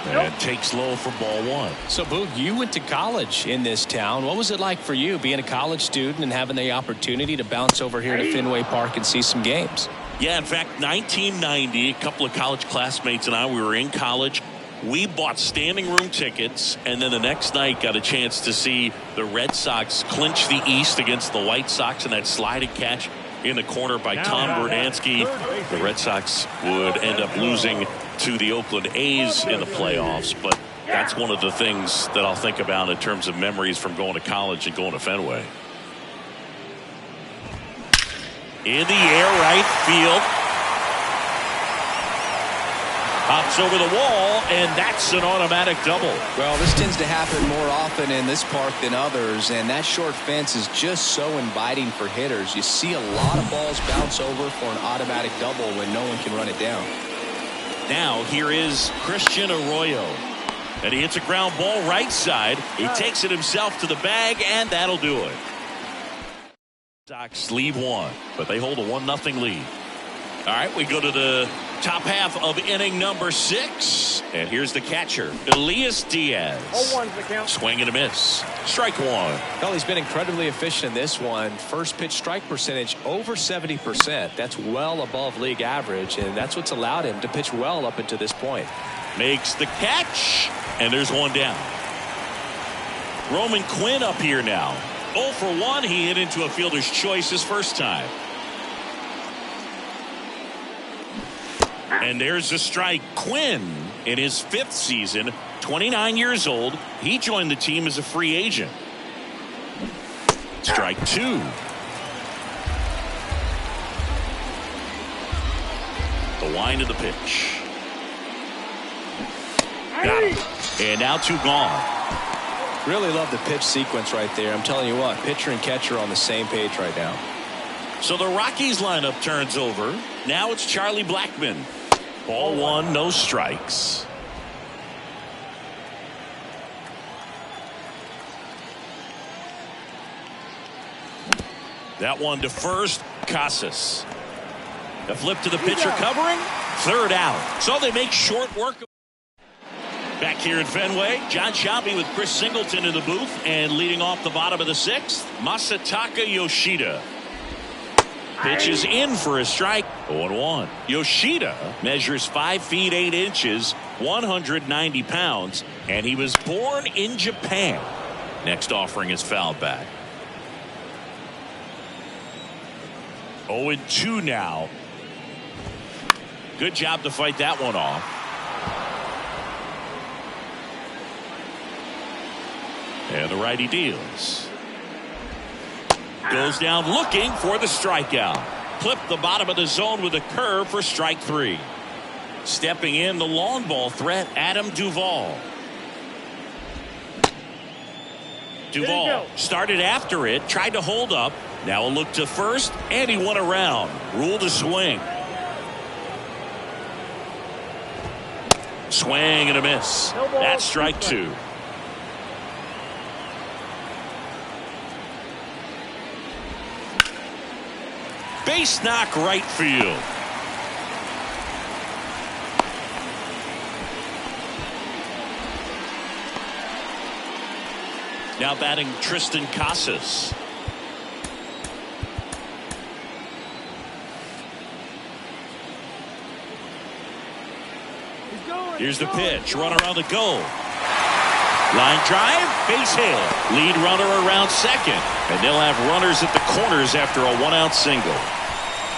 And takes low for ball one. So, Boog, you went to college in this town. What was it like for you being a college student and having the opportunity to bounce over here to Fenway Park and see some games? Yeah, in fact, 1990, a couple of college classmates and I, we were in college. We bought standing room tickets, and then the next night got a chance to see the Red Sox clinch the East against the White Sox in that sliding catch in the corner by Tom Bernansky. The Red Sox would end up losing to the Oakland A's in the playoffs, but that's one of the things that I'll think about in terms of memories from going to college and going to Fenway. In the air, right field. Pops over the wall, and that's an automatic double. Well, this tends to happen more often in this park than others, and that short fence is just so inviting for hitters. You see a lot of balls bounce over for an automatic double when no one can run it down. Now here is Christian Arroyo, and he hits a ground ball right side. He takes it himself to the bag, and that'll do it. Sox lead one, but they hold a 1-0 lead. All right, we go to the top half of inning number 6, and here's the catcher, Elias Diaz. 0-1's the count. Swing and a miss. Strike one. Well, he's been incredibly efficient in this one. First pitch strike percentage over 70%. That's well above league average, and that's what's allowed him to pitch well up until this point. Makes the catch, and there's one down. Roman Quinn up here now. 0 for 1. He hit into a fielder's choice his first time. And there's a strike. Quinn in his 5th season, 29 years old. He joined the team as a free agent. Strike 2. The wind of the pitch. Got him. And now 2 gone. Really love the pitch sequence right there. I'm telling you what, pitcher and catcher on the same page right now. So the Rockies lineup turns over. Now it's Charlie Blackmon. Ball 1, no strikes. That one to first, Casas. The flip to the pitcher covering. 3rd out. So they make short work. Back here in Fenway, John Shelby with Chris Singleton in the booth, and leading off the bottom of the 6th, Masataka Yoshida. Pitches in for a strike. 0-1. Yoshida measures 5 feet 8 inches, 190 pounds, and he was born in Japan. Next offering is fouled back. 0-2 now. Good job to fight that one off. And the righty deals. Goes down looking for the strikeout. Clip the bottom of the zone with a curve for strike 3. Stepping in, the long ball threat, Adam Duvall. Duvall started after it, tried to hold up. Now a look to first, and he won around. Ruled a swing. Swing and a miss. That's strike 2. Base knock right field. Now batting Tristan Casas. Here's the pitch. Runner on the go. Line drive, base hit. Lead runner around second. And they'll have runners at the corners after a one-out single.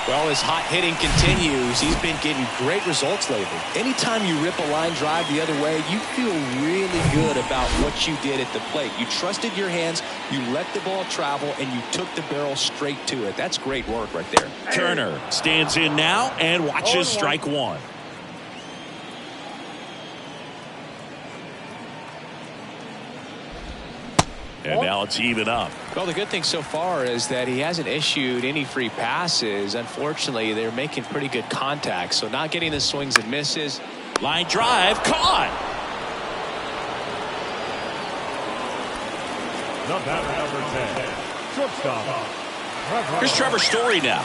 Well, his hot hitting continues. He's been getting great results lately. Anytime you rip a line drive the other way, you feel really good about what you did at the plate. You trusted your hands, you let the ball travel, and you took the barrel straight to it. That's great work right there. Turner stands in now and watches strike one. And now it's even up. Well, the good thing so far is that he hasn't issued any free passes. Unfortunately, they're making pretty good contact, so not getting the swings and misses. Line drive, caught. The batter, number 10, shortstop. Here's Trevor Story now.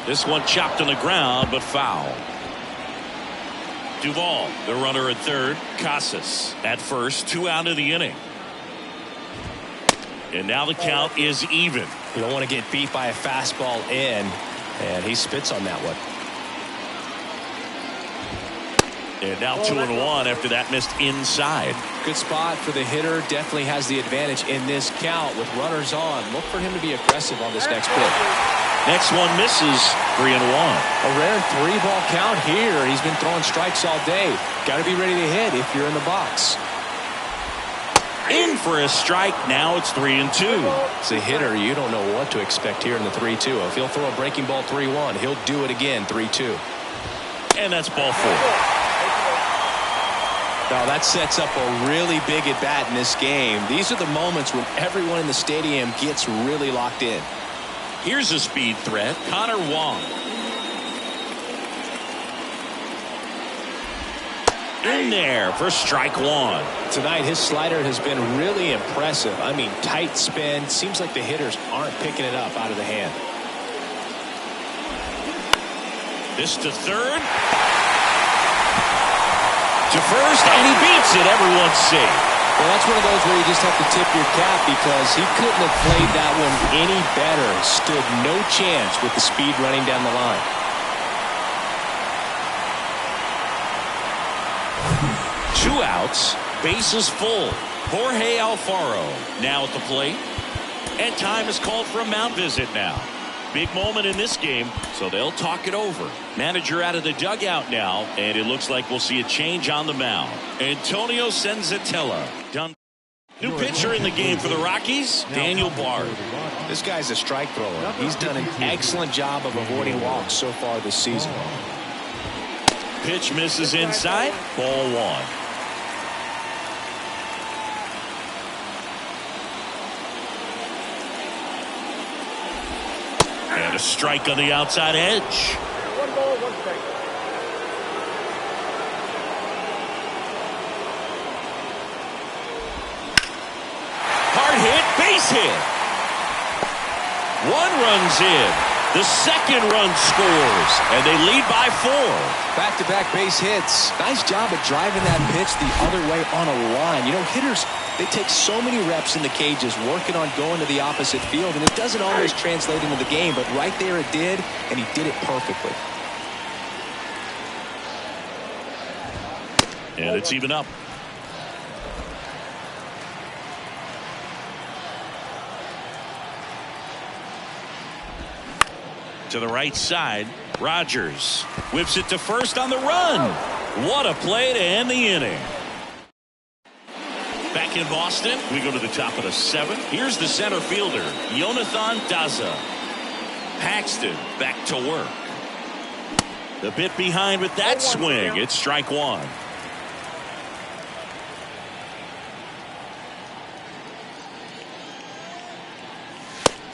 This one chopped on the ground, but foul. Duvall, the runner at third. Casas at first. 2 out of the inning. And now the count is even. You don't want to get beat by a fastball in, and he spits on that one. And now 2-1 after that missed inside. Good spot for the hitter. Definitely has the advantage in this count with runners on. Look for him to be aggressive on this next pitch. Next one misses. 3-1. A rare 3-ball count here. He's been throwing strikes all day. Got to be ready to hit if you're in the box. In for a strike. Now it's 3-2. As a hitter, you don't know what to expect here in the 3-2. If he'll throw a breaking ball 3-1, he'll do it again 3-2. And that's ball 4. Now that sets up a really big at bat in this game. These are the moments when everyone in the stadium gets really locked in. Here's a speed threat. Connor Wong. In there for strike one. Tonight his slider has been really impressive. I mean, tight spin. Seems like the hitters aren't picking it up out of the hand. This to third. To first, and he beats it. Everyone's safe. Well, that's one of those where you just have to tip your cap because he couldn't have played that one any better. Stood no chance with the speed running down the line. Two outs, bases full. Jorge Alfaro now at the plate. And time is called for a mound visit now. Big moment in this game, so they'll talk it over. Manager out of the dugout now, and it looks like we'll see a change on the mound. Antonio Senzatella done. New pitcher in the game for the Rockies, Daniel Bard. This guy's a strike thrower. He's done an excellent job of avoiding walks so far this season. Pitch misses inside, ball 1. And a strike on the outside edge. 1 ball, 1 strike. Hard hit, base hit. 1 runs in. The second run scores, and they lead by 4. Back-to-back base hits. Nice job of driving that pitch the other way on a line. You know, hitters, they take so many reps in the cages working on going to the opposite field, and it doesn't always translate into the game, but right there it did, and he did it perfectly. And it's even up. To the right side, Rogers whips it to first on the run. What a play to end the inning. Back in Boston, we go to the top of the 7th. Here's the center fielder, Jonathan Daza. Paxton back to work. The bit behind with that swing. It's strike 1.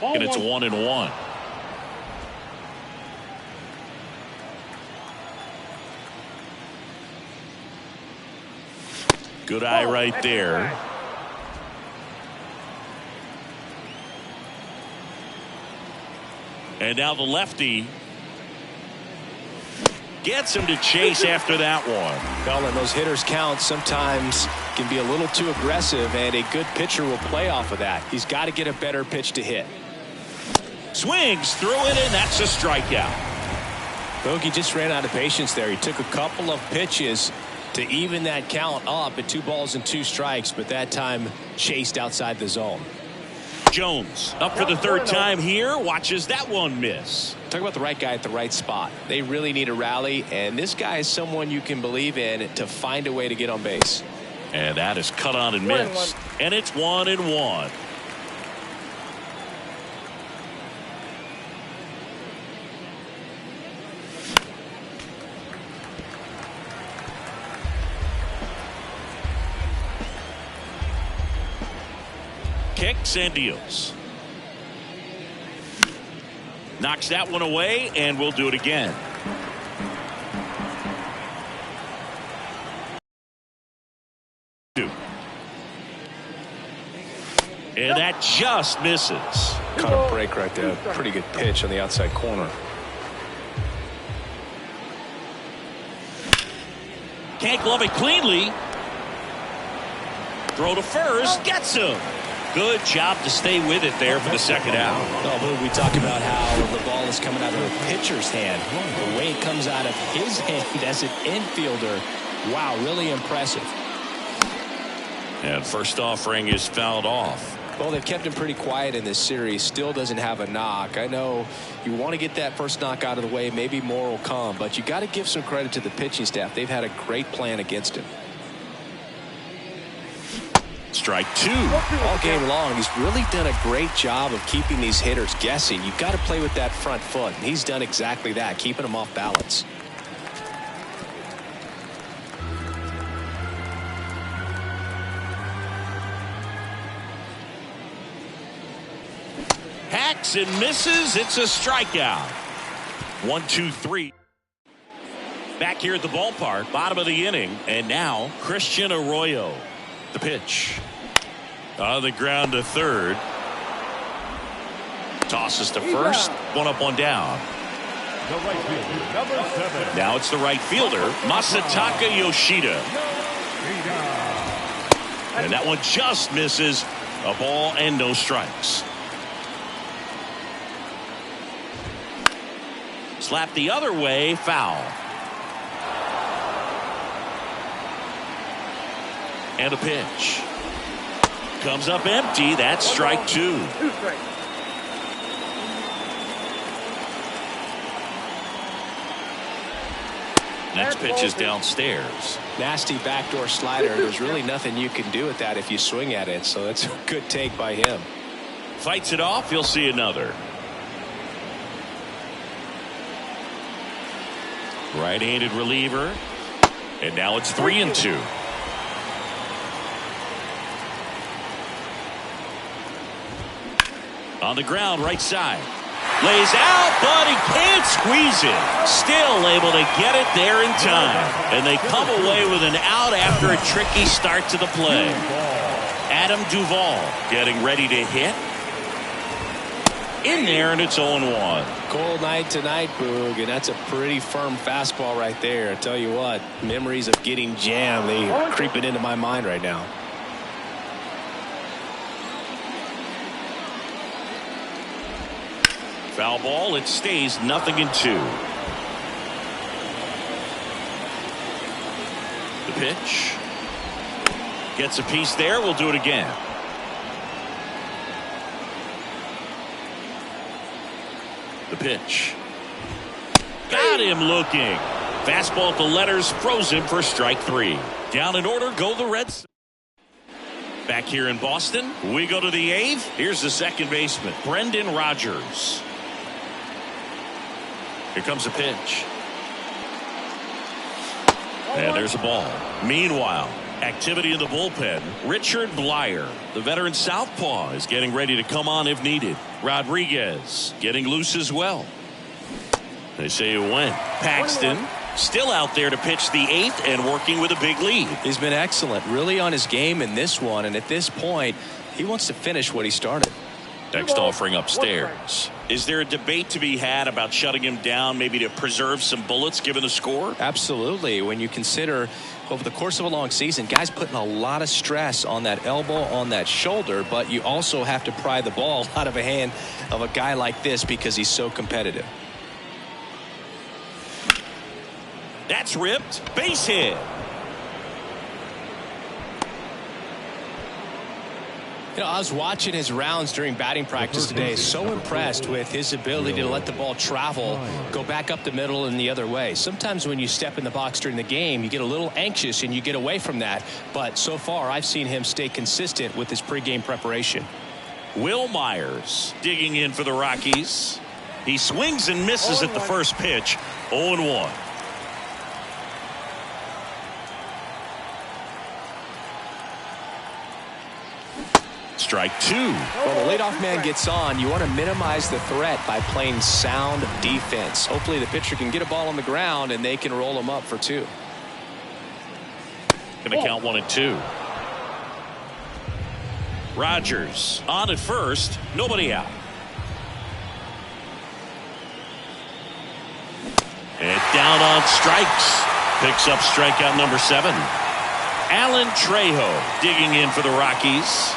And it's 1-1. Good eye right there. And now the lefty gets him to chase after that one. Well, and those hitters count sometimes can be a little too aggressive, and a good pitcher will play off of that. He's got to get a better pitch to hit. Swings through it, and that's a strikeout. Bogey just ran out of patience there. He took a couple of pitches to even that count up at 2 balls and 2 strikes, but that time chased outside the zone. Jones up for the 3rd time here. Watches that one miss. Talk about the right guy at the right spot. They really need a rally, and this guy is someone you can believe in to find a way to get on base. And that is cut on and missed. And it's 1-1. Kicks and deals. Knocks that one away, and we'll do it again. And that just misses. Caught a break right there. Pretty good pitch on the outside corner. Can't glove it cleanly. Throw to first. Gets him. Good job to stay with it there for the 2nd out. Oh, we talk about how the ball is coming out of a pitcher's hand. The way it comes out of his hand as an infielder. Wow, really impressive. And first offering is fouled off. Well, they've kept him pretty quiet in this series. Still doesn't have a knock. I know you want to get that first knock out of the way. Maybe more will come. But you got to give some credit to the pitching staff. They've had a great plan against him. Strike 2. All game long, he's really done a great job of keeping these hitters guessing. You've got to play with that front foot. And he's done exactly that, keeping them off balance. Hacks and misses. It's a strikeout. 1-2-3. Back here at the ballpark, bottom of the inning, and now Christian Arroyo. The pitch. On the ground to 3rd. Tosses to 1st. 1 up, 1 down. The right fielder, number 7. Now it's the right fielder, Masataka Yoshida. And that one just misses. A ball and no strikes. Slap the other way, foul. And a pitch. Comes up empty. That's strike 2. 2 strikes. Next pitch is downstairs. Nasty backdoor slider. There's really nothing you can do with that if you swing at it. So that's a good take by him. Fights it off. You'll see another. Right-handed reliever. And now it's 3-2. On the ground, right side. Lays out, but he can't squeeze it. Still able to get it there in time. And they come away with an out after a tricky start to the play. Adam Duvall getting ready to hit. In there, and it's 0-1. Cold night tonight, Boog, and that's a pretty firm fastball right there. I tell you what, memories of getting jammed, they are creeping into my mind right now. Foul ball. It stays 0-2. The pitch. Gets a piece there. We'll do it again. The pitch. Got him looking. Fastball at the letters, frozen for strike 3. Down in order, go the Reds. Back here in Boston, we go to the 8th. Here's the second baseman, Brendan Rodgers. Here comes a pitch. And there's a ball. Meanwhile, activity in the bullpen. Richard Blyer, the veteran southpaw, is getting ready to come on if needed. Rodriguez getting loose as well. They say it went. Paxton still out there to pitch the 8th and working with a big lead. He's been excellent, really on his game in this one, and at this point, he wants to finish what he started. Next offering upstairs. Is there a debate to be had about shutting him down, maybe to preserve some bullets given the score? Absolutely. When you consider over the course of a long season, guys putting a lot of stress on that elbow, on that shoulder, but you also have to pry the ball out of a hand of a guy like this because he's so competitive. That's ripped. Base hit. You know, I was watching his rounds during batting practice today. So impressed with his ability to let the ball travel, go back up the middle and the other way. Sometimes when you step in the box during the game, you get a little anxious and you get away from that. But so far, I've seen him stay consistent with his pregame preparation. Will Myers digging in for the Rockies. He swings and misses at the first pitch. 0-1. Strike two. Well, the leadoff man gets on. You want to minimize the threat by playing sound defense. Hopefully the pitcher can get a ball on the ground and they can roll him up for 2. Going to count 1 and 2. Rogers on at first. Nobody out. And down on strikes. Picks up strikeout number 7. Alan Trejo digging in for the Rockies.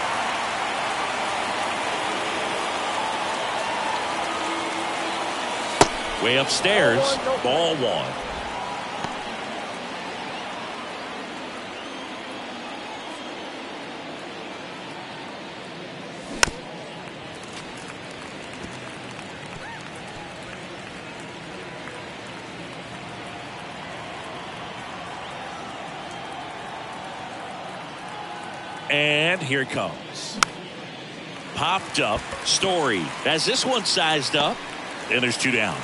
Way upstairs, ball 1. And here it comes. Popped up. Story has this one sized up. And there's 2 down.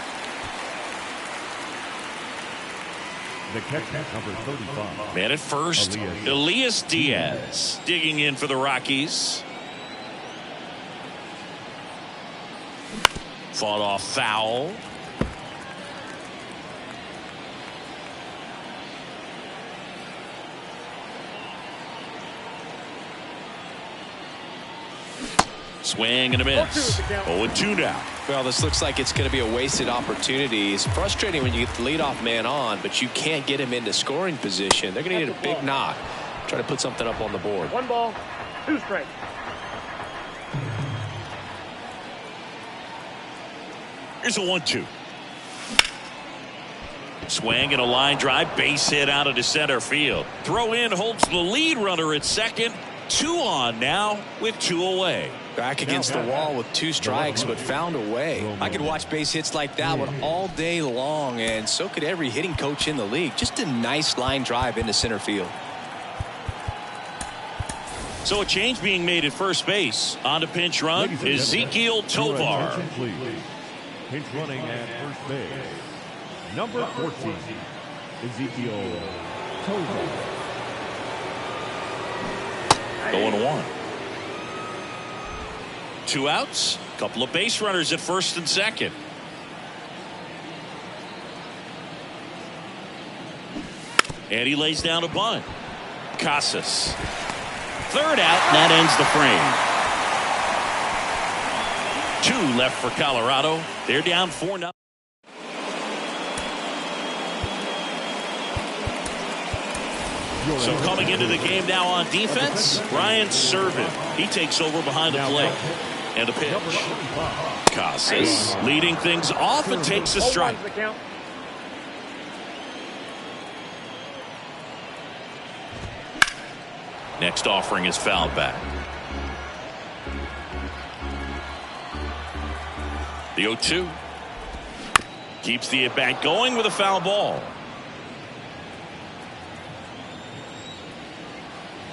The catcher, number 35. Man at first, Elias Diaz digging in for the Rockies. Fought off foul. Swing and a miss. 0-2 now. Well, this looks like it's going to be a wasted opportunity. It's frustrating when you get the leadoff man on, but you can't get him into scoring position. They're going to need a big knock. Try to put something up on the board. 1 ball, 2 strikes. Here's a 1-2. Swing and a line drive. Base hit out into center field. Throw in holds the lead runner at second. 2 on now with 2 away. Back against the wall with 2 strikes, but found a way. I could watch base hits like that one all day long, and so could every hitting coach in the league. Just a nice line drive into center field. So a change being made at first base. On to pinch run, Ezequiel Tovar. Pinch running at first base. Number 14, Ezequiel Tovar. 0-1. 2 outs. Couple of base runners at first and second. And he lays down a bunt. Casas. 3rd out, and that ends the frame. 2 left for Colorado. They're down 4-0. So coming into the game now on defense, Ryan Serven. He takes over behind the plate. And a pitch. Casas leading things off and takes a strike. Next offering is fouled back. The 0-2. Keeps the at-bat going with a foul ball.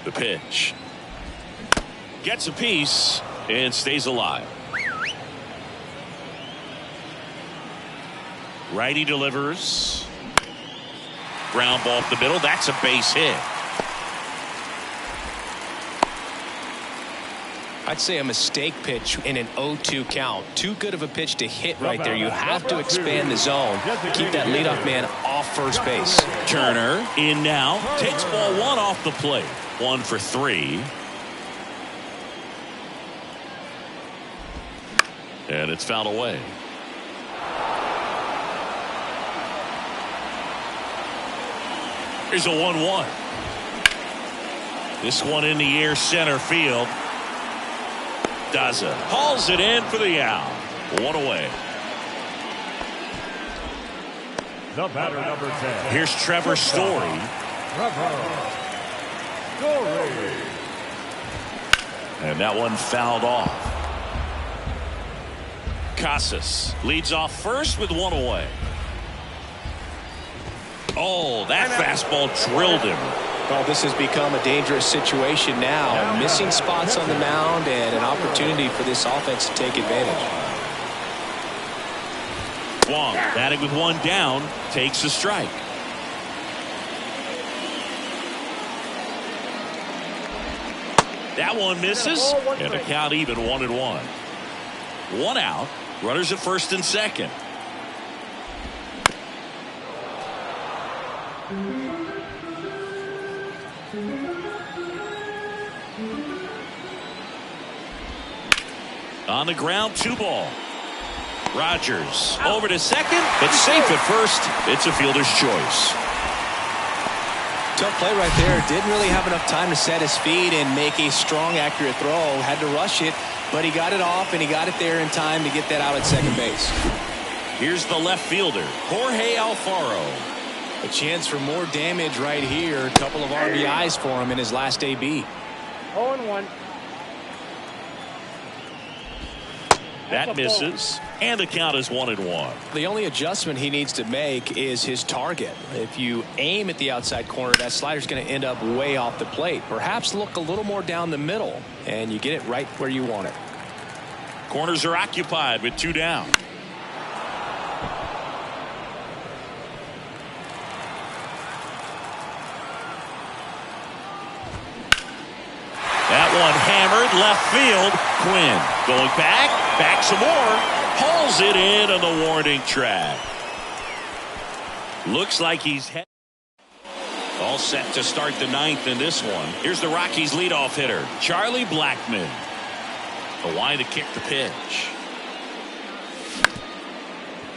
The pitch. Gets a piece and stays alive. Righty delivers. Ground ball up the middle. That's a base hit. I'd say a mistake pitch in an 0-2 count. Too good of a pitch to hit right there. You have to expand the zone. Keep that leadoff man off first base. Turner in now. Takes ball 1 off the plate. 1 for 3. And it's fouled away. Here's a 1-1. This one in the air center field. Daza hauls it in for the out. One away. The batter, number 10. Here's Trevor Story. And that one fouled off. Casas leads off first with one away. Oh, that fastball drilled him. Well, this has become a dangerous situation now. Missing spots on the mound and an opportunity for this offense to take advantage. Wong batting with one down, takes a strike. That one misses, and the count even 1-1. One out, runners at first and second. On the ground, 2-ball. Rogers over to second, but safe at first. It's a fielder's choice. Tough play right there. Didn't really have enough time to set his feet and make a strong, accurate throw. Had to rush it, but he got it off and he got it there in time to get that out at second base. Here's the left fielder, Jorge Alfaro. A chance for more damage right here. A couple of RBIs for him in his last AB. 0-1. That misses, and the count is 1-1. The only adjustment he needs to make is his target. If you aim at the outside corner, that slider's going to end up way off the plate. Perhaps look a little more down the middle, and you get it right where you want it. Corners are occupied with 2 down. That one hammered left field. Quinn going back some more. Hauls it in on the warning track. Looks like he's all set to start the 9th in this one. Here's the Rockies leadoff hitter, Charlie Blackmon. The line to kick the pitch.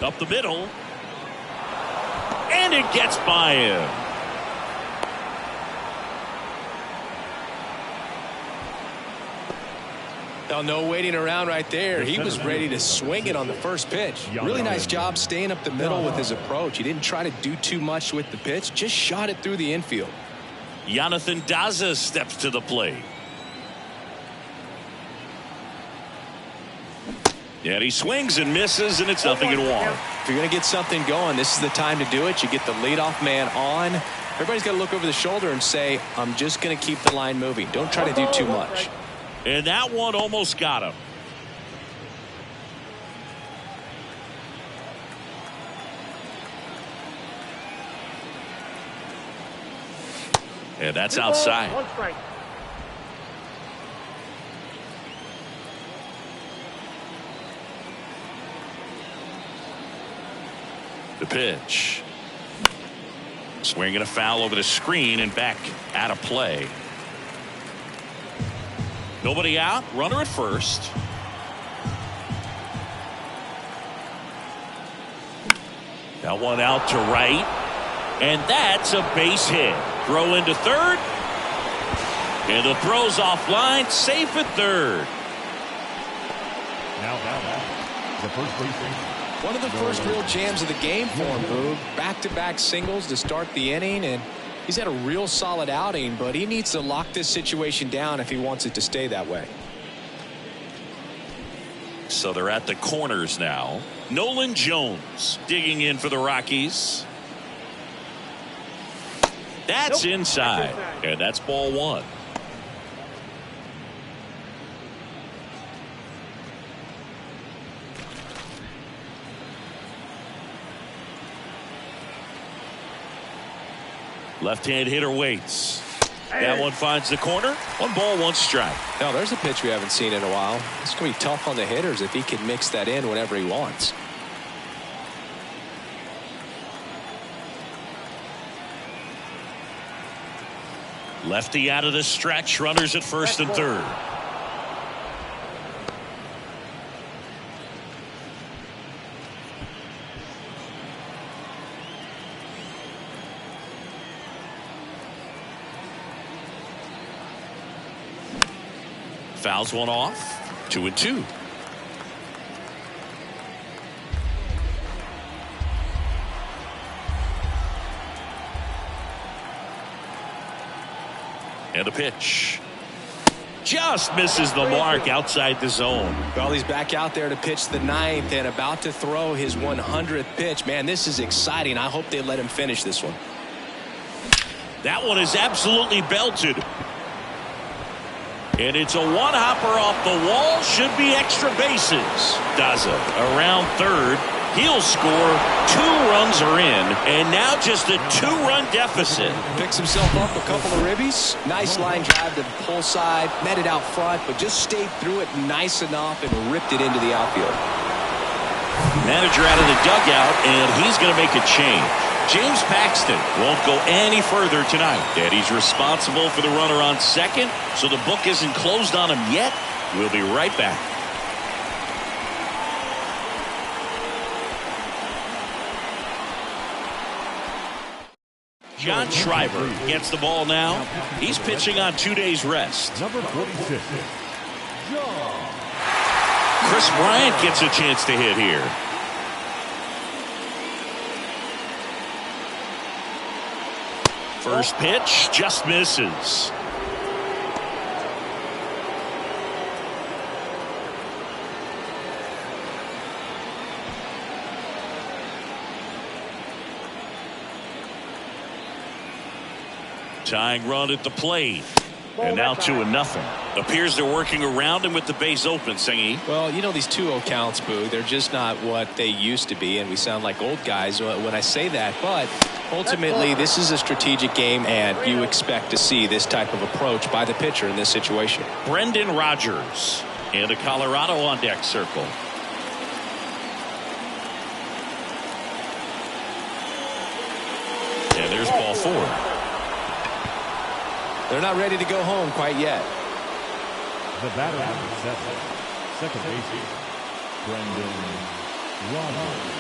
Up the middle. And it gets by him. Oh, no waiting around right there. He was ready to swing it on the first pitch. Really nice job staying up the middle with his approach. He didn't try to do too much with the pitch, just shot it through the infield. Jonathan Daza steps to the plate. And he swings and misses, and it's 0-1. If you're going to get something going, this is the time to do it. You get the leadoff man on. Everybody's got to look over the shoulder and say, I'm just going to keep the line moving. Don't try to do too much. And that one almost got him. And that's outside. 1 strike. The pitch. Swinging a foul over the screen and back out of play. Nobody out, runner at first. That one out to right. And that's a base hit. Throw into third. And the throw's offline, safe at third. Now the first baseman. One of the first real jams of the game for him, Boog. Back-to-back singles to start the inning, and he's had a real solid outing, but he needs to lock this situation down if he wants it to stay that way. So they're at the corners now. Nolan Jones digging in for the Rockies. That's inside, and that's ball 1. Left-hand hitter waits. That one finds the corner. 1 ball, 1 strike. Now there's a pitch we haven't seen in a while. It's going to be tough on the hitters if he can mix that in whenever he wants. Lefty out of the stretch. Runners at first and third. Fouls one off. 2-2. And the pitch. Just misses the mark outside the zone. Well, he's back out there to pitch the 9th and about to throw his 100th pitch. Man, this is exciting. I hope they let him finish this one. That one is absolutely belted. And it's a one-hopper off the wall. Should be extra bases. Daza around third. He'll score. 2 runs are in. And now just a 2-run deficit. Picks himself up a couple of ribbies. Nice line drive to the pull side. Met it out front, but just stayed through it nice enough and ripped it into the outfield. Manager out of the dugout, and he's going to make a change. James Paxton won't go any further tonight. And he's responsible for the runner on second, so the book isn't closed on him yet. We'll be right back. John Schreiber gets the ball now. He's pitching on 2 days rest. Number 46. Chris Bryant gets a chance to hit here. First pitch just misses. Tying run at the plate. And now 2-0. Appears they're working around him with the base open, Singy. Well, you know, these 2-0 counts, Boo, they're just not what they used to be, and we sound like old guys when I say that. But ultimately, this is a strategic game, and you expect to see this type of approach by the pitcher in this situation. Brendan Rodgers and a Colorado on deck circle. And there's ball 4. They're not ready to go home quite yet. The batter number 7. Second baseman, Brendan Rodgers.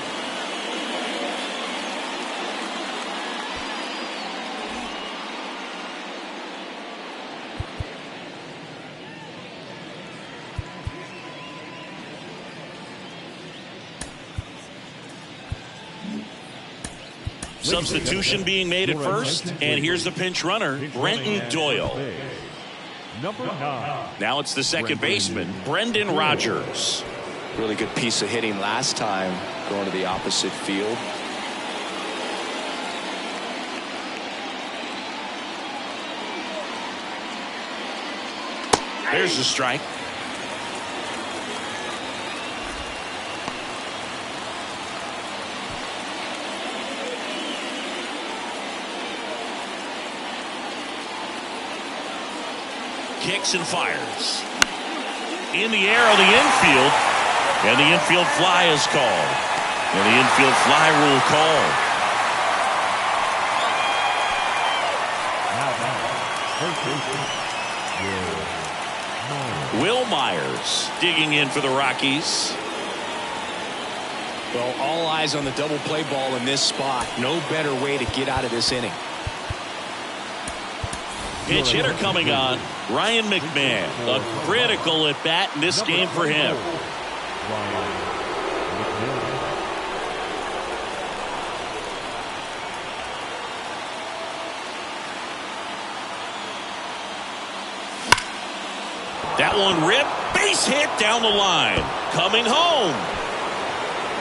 Substitution being made at first, and here's the pinch runner, Brenton Doyle. Number 9. Now it's the second baseman, Brendan Rodgers. Really good piece of hitting last time, going to the opposite field. There's the strike. Kicks and fires. In the air of the infield. And the infield fly is called. And the infield fly rule called. Will Myers digging in for the Rockies. Well, all eyes on the double play ball in this spot. No better way to get out of this inning. Pitch hitter coming on, Ryan McMahon. A critical at bat in this game for him. That one ripped, base hit down the line. Coming home.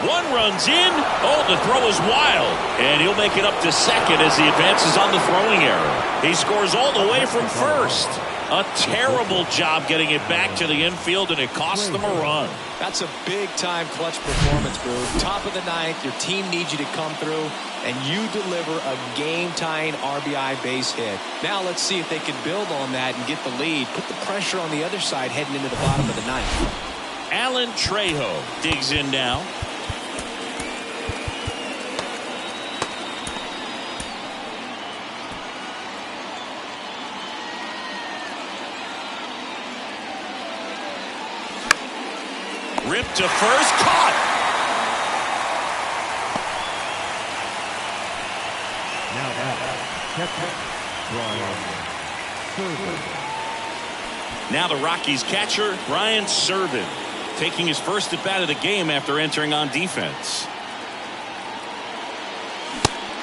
1 run's in. Oh, the throw is wild. And he'll make it up to second as he advances on the throwing error. He scores all the way from first. A terrible job getting it back to the infield, and it costs them a run. That's a big-time clutch performance, Boo. Top of the 9th, your team needs you to come through, and you deliver a game-tying RBI base hit. Now let's see if they can build on that and get the lead. Put the pressure on the other side heading into the bottom of the 9th. Alan Trejo digs in now. Ripped to first, caught. Now back, catcher Brian Serven. Now the Rockies catcher, Brian Serven, taking his first at bat of the game after entering on defense.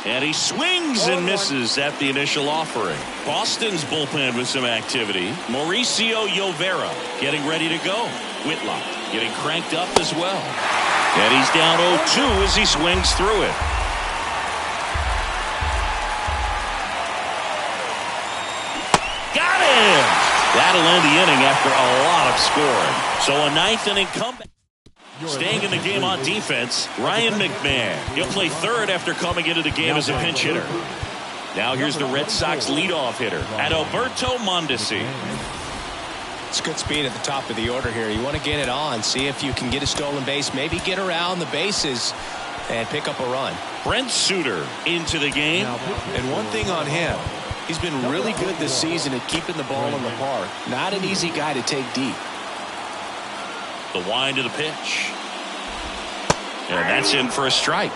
And he swings and misses at the initial offering. Boston's bullpen with some activity. Mauricio Llovera getting ready to go. Whitlock getting cranked up as well. And he's down 0-2 as he swings through it. Got him! That'll end the inning after a lot of scoring. So a ninth inning comeback. Staying in the game on defense, Ryan McMahon. He'll play third after coming into the game as a pinch hitter. Now here's the Red Sox leadoff hitter, Adalberto Mondesi. It's good speed at the top of the order here. You want to get it on, see if you can get a stolen base, maybe get around the bases and pick up a run. Brent Suter into the game. And one thing on him, he's been really good this season at keeping the ball in the park. Not an easy guy to take deep. The wind of the pitch. And that's in for a strike.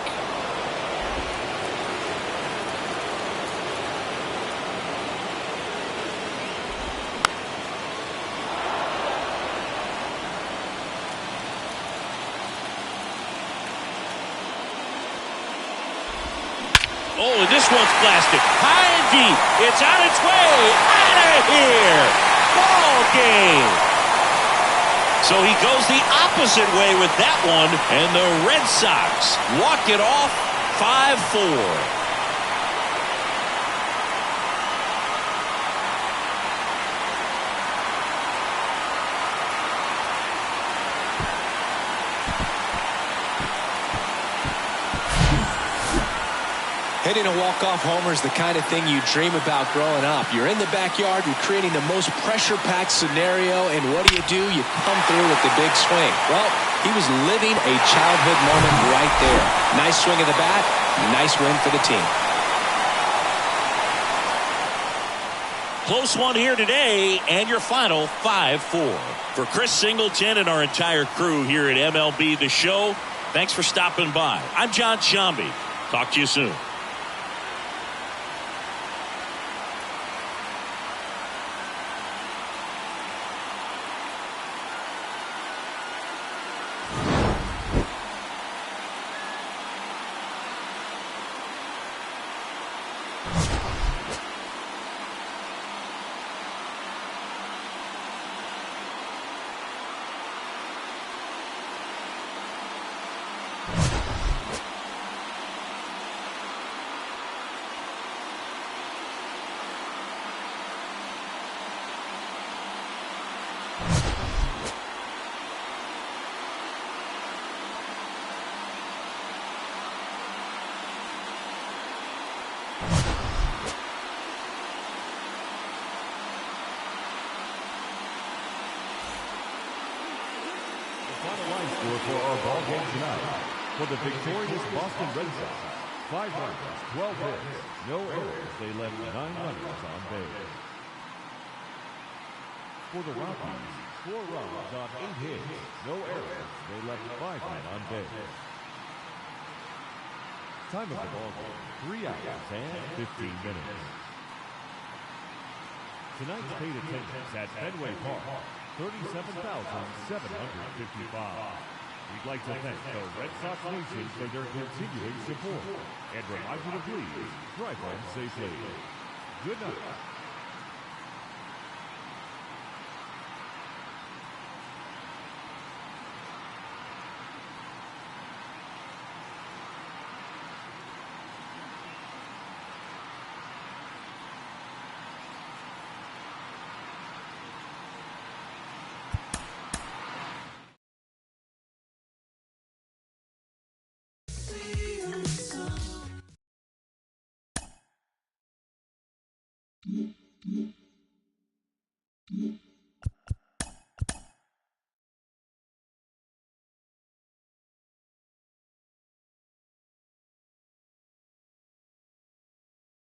Oh, and this one's blasted. High and deep. It's on its way. Out of here. Ball game. So he goes the opposite way with that one, and the Red Sox walk it off 5-4. Hitting a walk-off homer is the kind of thing you dream about growing up. You're in the backyard, you're creating the most pressure-packed scenario, and what do? You come through with the big swing. Well, he was living a childhood moment right there. Nice swing of the bat, nice win for the team. Close one here today, and your final 5-4. For Chris Singleton and our entire crew here at MLB The Show, thanks for stopping by. I'm John Sciambi. Talk to you soon. For our ball game tonight, for the victorious Boston Red Sox, 5 runs, 12 hits, no errors. They left 9 runners on base. For the Rockies, 4 runs on 8 hits, no errors. They left 5 men on base. Time of the ball game, 3 hours and 15 minutes. Tonight's paid attendance at Fenway Park, 37,755. We'd like to thank the Red Sox Nation for their continuing support and remind you to please drive home safely. Good night.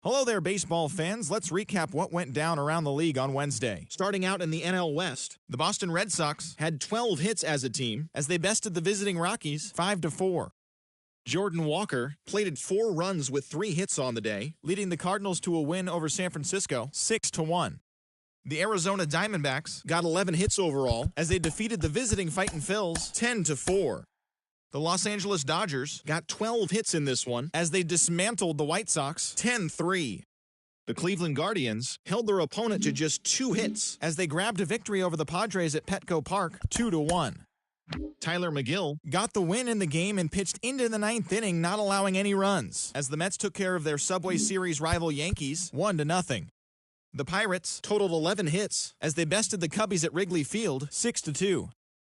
Hello there, baseball fans. Let's recap what went down around the league on Wednesday. Starting out in the NL West, the Boston Red Sox had 12 hits as a team as they bested the visiting Rockies 5-4. Jordan Walker plated 4 runs with 3 hits on the day, leading the Cardinals to a win over San Francisco 6-1. The Arizona Diamondbacks got 11 hits overall as they defeated the visiting Fightin' Phils 10-4. The Los Angeles Dodgers got 12 hits in this one as they dismantled the White Sox 10-3. The Cleveland Guardians held their opponent to just 2 hits as they grabbed a victory over the Padres at Petco Park 2-1. Tyler McGill got the win in the game and pitched into the 9th inning, not allowing any runs, as the Mets took care of their Subway Series rival Yankees 1-0. The Pirates totaled 11 hits as they bested the Cubbies at Wrigley Field 6-2.